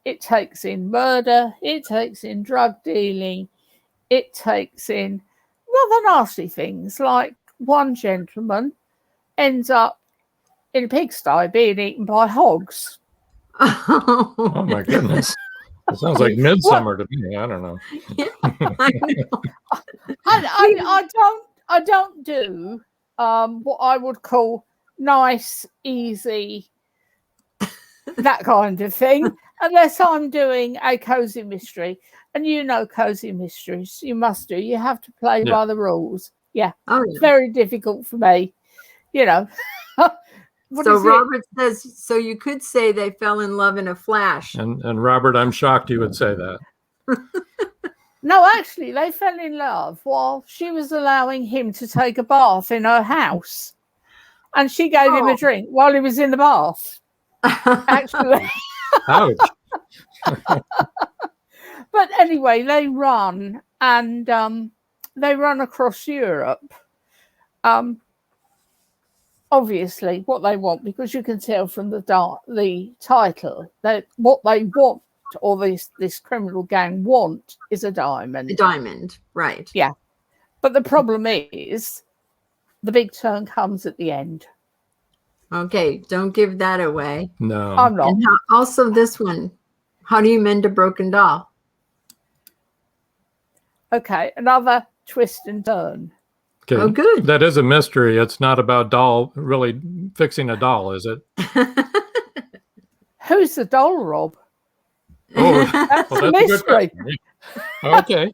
It takes in murder. It takes in drug dealing. It takes in rather nasty things, like one gentleman ends up in a pigsty being eaten by hogs. Oh my goodness. It sounds like Midsummer to me. I don't know. I don't do what I would call nice, easy, that kind of thing, unless I'm doing a cozy mystery. And you know, cozy mysteries, you must do. You have to play by the rules. Yeah. Oh, it's very difficult for me, you know. So Robert says, so you could say they fell in love in a flash. And Robert, I'm shocked you would say that. No, actually, they fell in love while she was allowing him to take a bath in her house. And she gave him a drink while he was in the bath. Actually. Ouch. But anyway, they run and they run across Europe. Obviously, what they want, because you can tell from the title that what they want, or this criminal gang want, is a diamond. A diamond, right? Yeah. But the problem is, the big turn comes at the end. Okay, don't give that away. No, I'm not. And also, this one, how do you mend a broken doll? Okay, another twist and turn. Okay. Oh, good. That is a mystery. It's not about really fixing a doll, is it? Who's the doll, Rob? Oh, that's a mystery. Okay.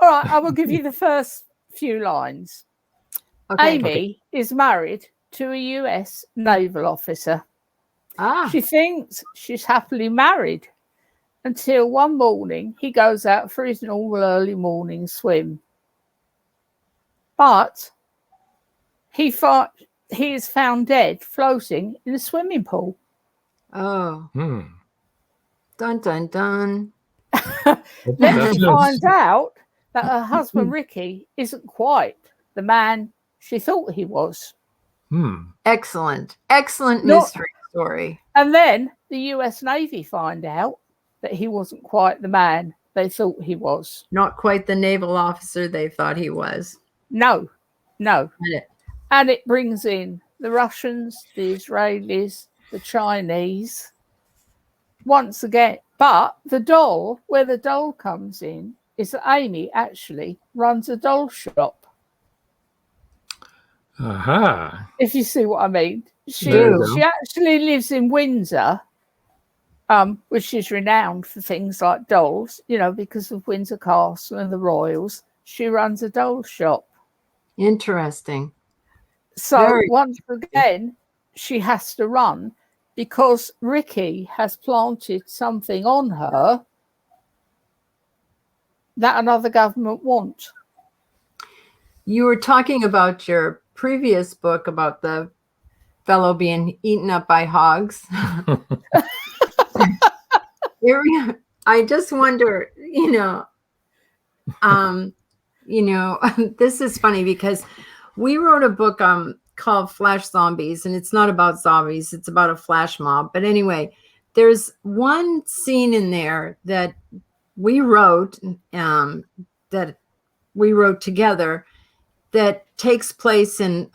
All right, I will give you the first few lines. Okay. Amy is married to a US naval officer. She thinks she's happily married until one morning he goes out for his normal early morning swim. But he is found dead floating in a swimming pool. Oh. Dun, dun, dun. Then she finds out that her husband, Ricky, isn't quite the man she thought he was. Excellent. Excellent mystery story. And then the US Navy find out that he wasn't quite the man they thought he was. Not quite the naval officer they thought he was. No. And it brings in the Russians, the Israelis, the Chinese. Once again, but where the doll comes in, is that Amy actually runs a doll shop. Aha. If you see what I mean. She actually lives in Windsor, which is renowned for things like dolls, because of Windsor Castle and the Royals. She runs a doll shop. Interesting. So once again, she has to run because Ricky has planted something on her that another government wants. You were talking about your previous book about the fellow being eaten up by hogs. I just wonder, this is funny because we wrote a book called Flash Zombies, and it's not about zombies, it's about a flash mob. But anyway, there's one scene in there that we wrote together that takes place in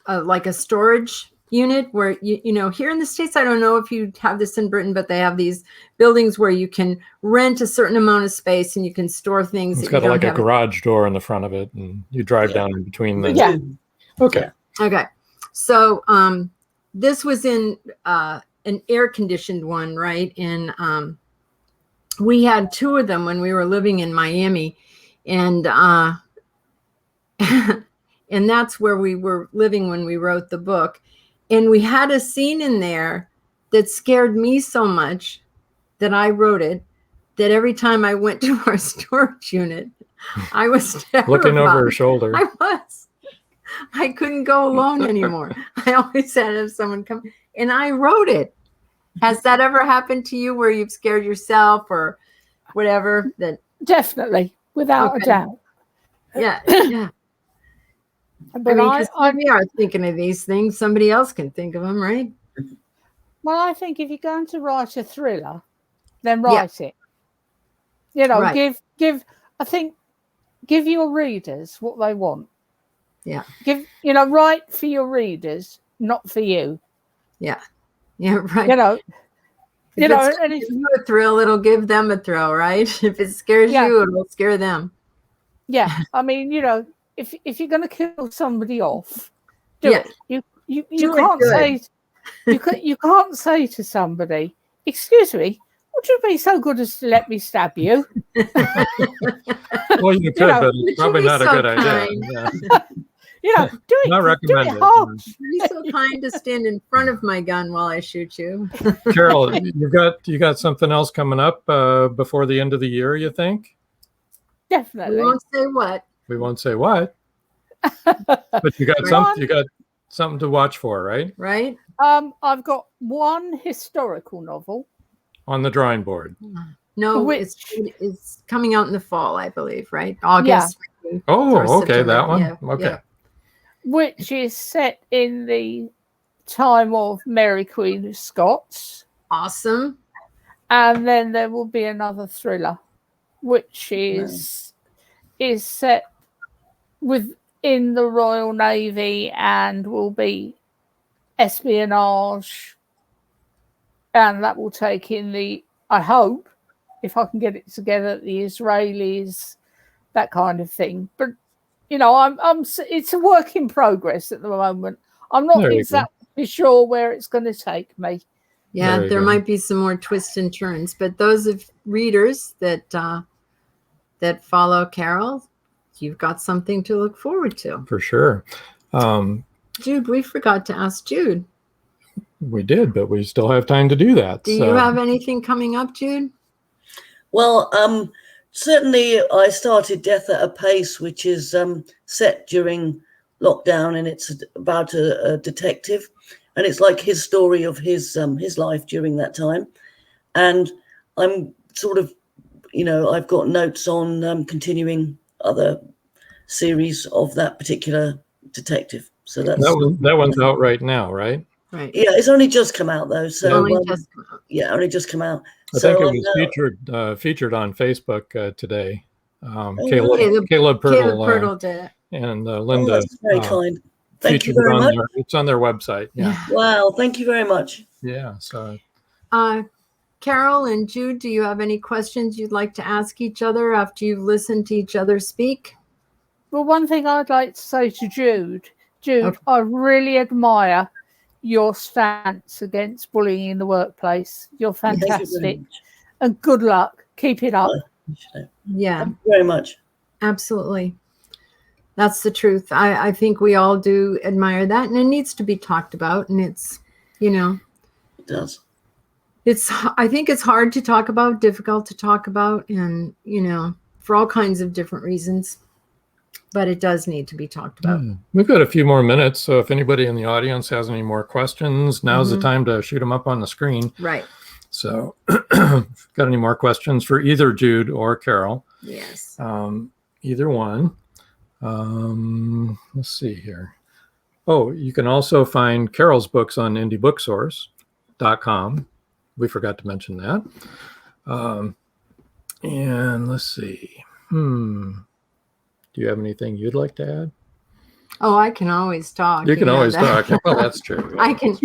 like a storage unit where here in the States, I don't know if you have this in Britain, but they have these buildings where you can rent a certain amount of space and you can store things. It's got like a garage door in the front of it, and you drive down in between the. Yeah. Okay. So this was in an air-conditioned one, right? And we had two of them when we were living in Miami, and and that's where we were living when we wrote the book. And we had a scene in there that scared me so much that I wrote it, that every time I went to our storage unit, I was terrified. Looking over her shoulder. I couldn't go alone anymore. I always had to have someone come, and I wrote it. Has that ever happened to you where you've scared yourself or whatever? Definitely, without a doubt. Yeah. But we are thinking of these things. Somebody else can think of them, right? Well, I think if you're going to write a thriller, then write it. Right. Give your readers what they want. Yeah. Write for your readers, not for you. Yeah. Yeah, right. If it's you a thrill, it'll give them a thrill, right? If it scares you, it'll scare them. Yeah. I mean, if you're going to kill somebody off, do it. You can't say you can't say to somebody, "Excuse me, would you be so good as to let me stab you?" Well, you could, but it's probably not a good idea. Yeah. Do it. Not recommended. Do it harsh. Be so kind to stand in front of my gun while I shoot you. Carol, you got something else coming up before the end of the year, you think? Definitely. We won't say what. We won't say what. But you got something to watch for, right? Right. I've got one historical novel on the drawing board. No, it's coming out in the fall, I believe, right? August. Yeah. Oh, okay, that one. Yeah. Okay. Yeah. Which is set in the time of Mary Queen of Scots. Awesome. And then there will be another thriller, which is set within the Royal Navy and will be espionage. And that will take in I hope, if I can get it together, the Israelis, that kind of thing. But it's a work in progress at the moment. I'm not exactly sure where it's going to take me. Yeah, there might be some more twists and turns, but those of readers that that follow Carol, you've got something to look forward to. For sure. Jude, we forgot to ask Jude. We did, but we still have time to do that. Do you have anything coming up, Jude? Well, certainly I started Death at a Pace, which is set during lockdown, and it's about a detective, and it's like his story of his life during that time. And I'm sort of, I've got notes on continuing other series of that particular detective. So that one's out right now, right? Right. Yeah, it's only just come out though. So only just come out. I think it was featured on Facebook today. Caleb Pirtle did it. and Linda. That's very kind. Thank you featured very much. It's on their website. Yeah. Wow. Thank you very much. Yeah. So. Carol and Jude, do you have any questions you'd like to ask each other after you've listened to each other speak? Well, one thing I'd like to say to Jude, Okay. I really admire your stance against bullying in the workplace. You're fantastic. And good luck. Keep it up. Yeah. Thank you very much. Absolutely. That's the truth. I think we all do admire that, and it needs to be talked about. And it's, It does. I think it's hard to talk about, difficult to talk about, and, for all kinds of different reasons. But it does need to be talked about. We've got a few more minutes, so if anybody in the audience has any more questions, now's the time to shoot them up on the screen. Right. So if you've got any more questions for either Jude or Carol? Yes. Either one. Let's see here. Oh, you can also find Carol's books on indiebooksource.com. We forgot to mention that. And let's see. Do you have anything you'd like to add? Oh, I can always talk. You can always talk. Well, that's true. I can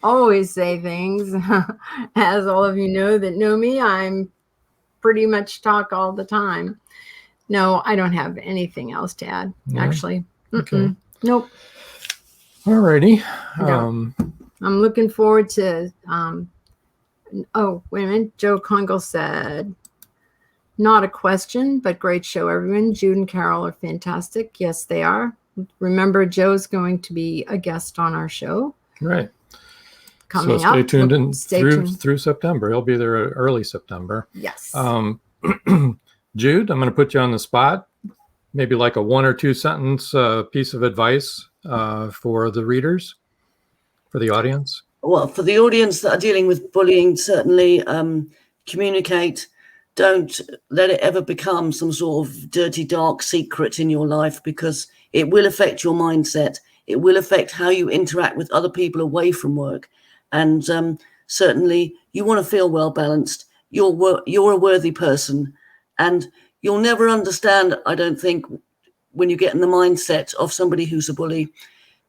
always say things. As all of you know that know me, I'm pretty much talk all the time. No, I don't have anything else to add, actually. Okay. Nope. All righty. I'm looking forward to, oh, wait a minute. Joe Congle said, not a question, but great show, everyone. Jude and Carol are fantastic. Yes, they are. Remember, Joe's going to be a guest on our show. Right. Coming so stay up. tuned Stay tuned through September. He'll be there early September. Yes. Jude, I'm going to put you on the spot. Maybe like a 1 or 2 sentence piece of advice for the readers, for the audience. Well, for the audience that are dealing with bullying, certainly communicate. Don't let it ever become some sort of dirty, dark secret in your life, because it will affect your mindset. It will affect how you interact with other people away from work. And certainly you want to feel well balanced. You're a worthy person, and you'll never understand, I don't think, when you get in the mindset of somebody who's a bully.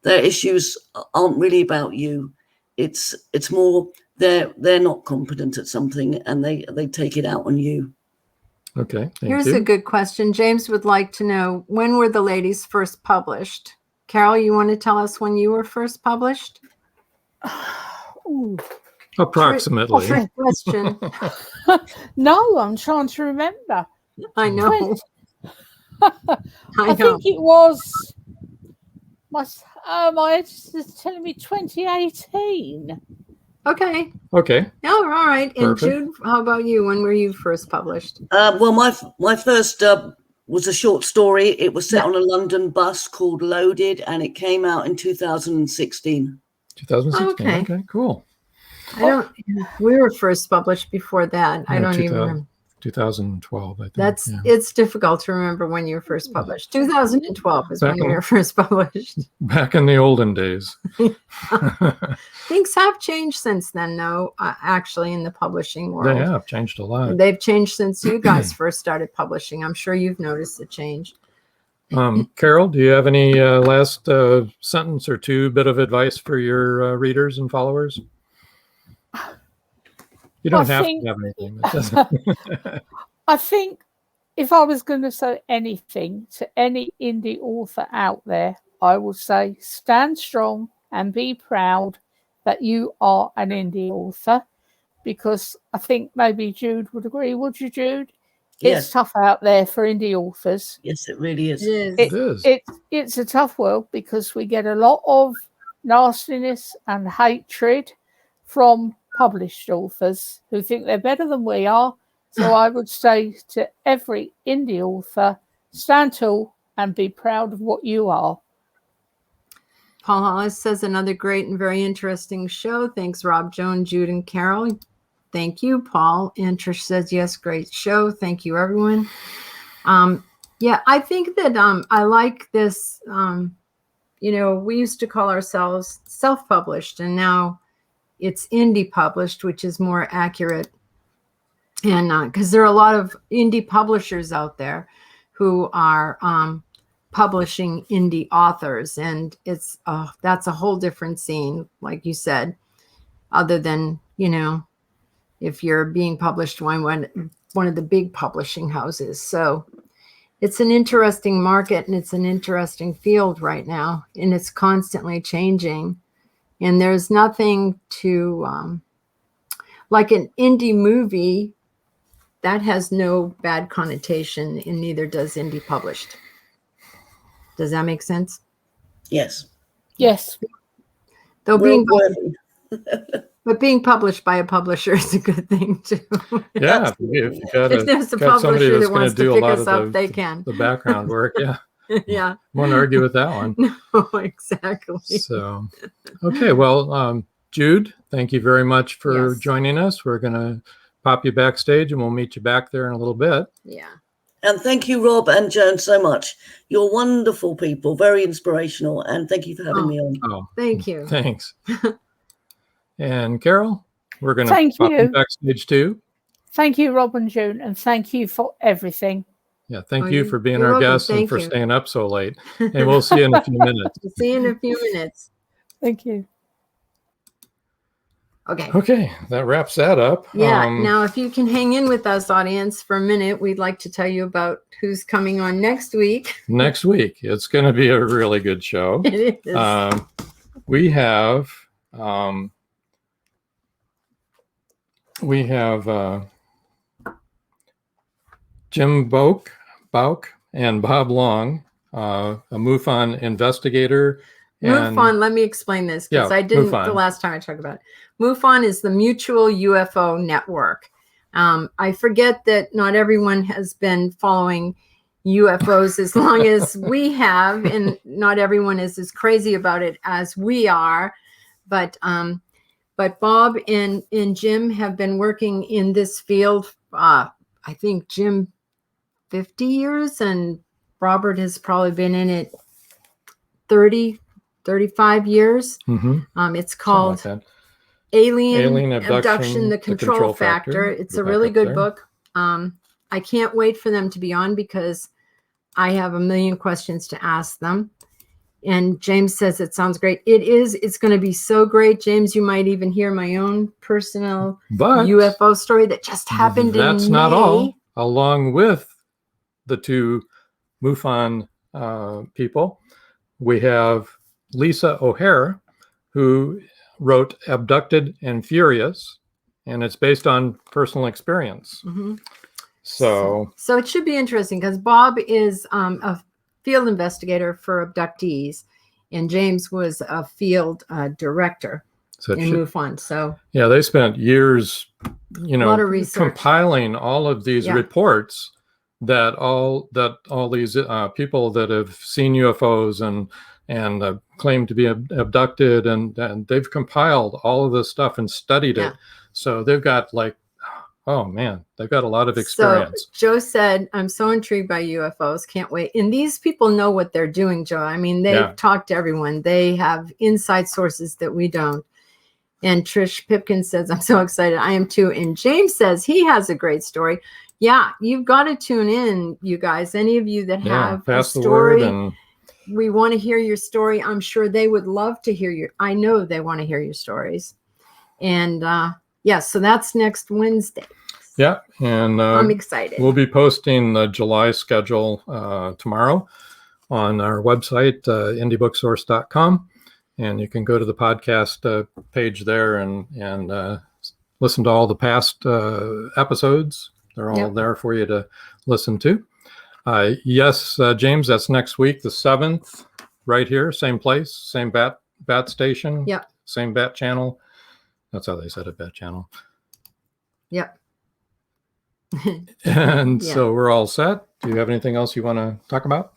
Their issues aren't really about you. It's more they're not competent at something, and they take it out on you. Okay. Here's a good question. James would like to know, when were the ladies first published? Carol, you want to tell us when you were first published? Ooh. Approximately. Trick question. No, I'm trying to remember. I know. I think it was my editor is telling me 2018. Okay. Okay. Oh, all right. And Perfect. Jude, how about you? When were you first published? Well, my first was a short story. It was set on a London bus called Loaded, and it came out in 2016. 2016. Okay, cool. We were first published before that. I don't even remember. 2012, I think. It's difficult to remember when you were first published. 2012 is when you were first published. Back in the olden days. Things have changed since then, though, actually, in the publishing world. They have changed a lot. They've changed since you guys first started publishing. I'm sure you've noticed the change. Carol, do you have any last sentence or two bit of advice for your readers and followers? You don't have to have anything. I think if I was going to say anything to any indie author out there, I would say stand strong and be proud that you are an indie author. because I think maybe Jude would agree. Would you, Jude? Yes. It's tough out there for indie authors. Yes, it really is. It is. It's a tough world because we get a lot of nastiness and hatred from published authors who think they're better than we are. So I would say to every indie author, stand tall and be proud of what you are. Paul Hollis says another great and very interesting show. Thanks, Rob, Joan, Jude, and Carol. Thank you, Paul. And Trish says, yes, great show. Thank you, everyone. Yeah, I think that I like this. We used to call ourselves self-published, and now it's indie published, which is more accurate. And because there are a lot of indie publishers out there who are publishing indie authors, and that's a whole different scene, like you said, other than, if you're being published by one of the big publishing houses. So it's an interesting market, and it's an interesting field right now, and it's constantly changing. And there's nothing to, like an indie movie, that has no bad connotation, and neither does indie published. Does that make sense? Yes. Yes. Though being published by a publisher is a good thing too. Yeah, if you If there's a got somebody publisher that's that going wants to do to a pick lot us of up, they can. the background work, yeah. Yeah. Won't argue with that one. No, exactly. So, okay, well, Jude, thank you very much for Yes. joining us. We're going to pop you backstage, and we'll meet you back there in a little bit. Yeah. And thank you, Rob and Joan, so much. You're wonderful people, very inspirational, and thank you for having me on. Oh, Thank you. thanks. And Carol, we're going to Thank pop you. you backstage too. Thank you, Rob and June, and thank you for everything. Yeah, thank you for being you're our welcome. guest and Thank for you. staying up so late. And we'll see you in a few minutes. See you in a few minutes. Thank you. Okay. Okay, that wraps that up. Yeah. Now, if you can hang in with us, audience, for a minute, we'd like to tell you about who's coming on next week. Next week, it's going to be a really good show. It is. We have Jim Bauk and Bob Long, a MUFON investigator. MUFON, let me explain this because Yeah, I didn't MUFON. the last time I talked about it. MUFON is the Mutual UFO Network. I forget that not everyone has been following UFOs as long as we have, and not everyone is as crazy about it as we are. But Bob and Jim have been working in this field. I think Jim 50 years, and Robert has probably been in it 30, 35 years. Mm-hmm. It's called Something like that. Alien Abduction, the Control Factor. It's a really good book. I can't wait for them to be on because I have a million questions to ask them. And James says it sounds great. It is. It's going to be so great. James, you might even hear my own personal UFO story that just happened in May. That's not all. Along with the two MUFON people, we have Lisa O'Hara, who wrote Abducted and Furious, and it's based on personal experience. Mm-hmm. So it should be interesting because Bob is a field investigator for abductees, and James was a field director in MUFON. So yeah, they spent years, a lot of research, compiling all of these reports that all these people that have seen UFOs and claim to be abducted, and they've compiled all of this stuff and studied it. So they've got oh man, they've got a lot of experience. So Joe said, I'm so intrigued by UFOs. Can't wait. And these people know what they're doing, Joe. I mean, they've talked to everyone. They have inside sources that we don't. And Trish Pipkin says, I'm so excited. I am too. And James says he has a great story. Yeah, you've got to tune in, you guys. Any of you that have a story, we want to hear your story. I'm sure they would love to hear I know they want to hear your stories. And so that's next Wednesday. Yeah, and I'm excited. We'll be posting the July schedule tomorrow on our website, indiebooksource.com, and you can go to the podcast page there and listen to all the past episodes. They're all there for you to listen to. Yes, James, that's next week, the 7th, right here, same place, same bat station, same bat channel. That's how they said it, bat channel. Yep. And so we're all set. Do you have anything else you want to talk about?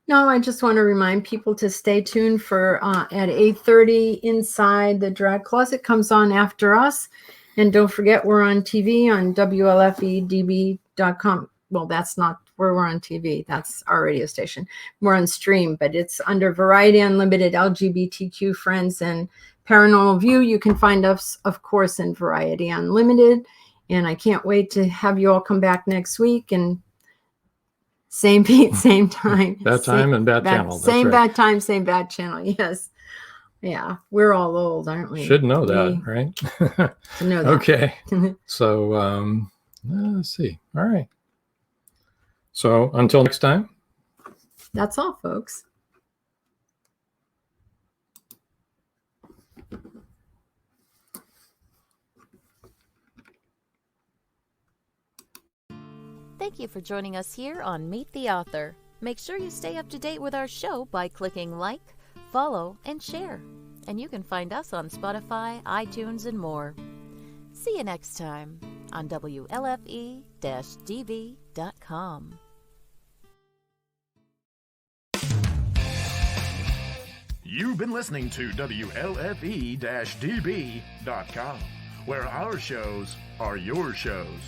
No, I just want to remind people to stay tuned for at 8:30 Inside the Drag Closet comes on after us. And don't forget, we're on TV on WLFEDB.com. Well, that's not where we're on TV. That's our radio station. We're on stream, but it's under Variety Unlimited, LGBTQ Friends, and Paranormal View. You can find us, of course, in Variety Unlimited. And I can't wait to have you all come back next week. And same beat, same time. Bad time and bad channel. Same bad time, same bad channel. Yes. Yeah. We're all old, aren't we? Should know that, right? To know that. Okay. So let's see. All right. So until next time. That's all, folks. Thank you for joining us here on Meet the Author. Make sure you stay up to date with our show by clicking like, follow, and share. And you can find us on Spotify, iTunes, and more. See you next time on WLFE-DB.com. You've been listening to WLFE-DB.com, where our shows are your shows.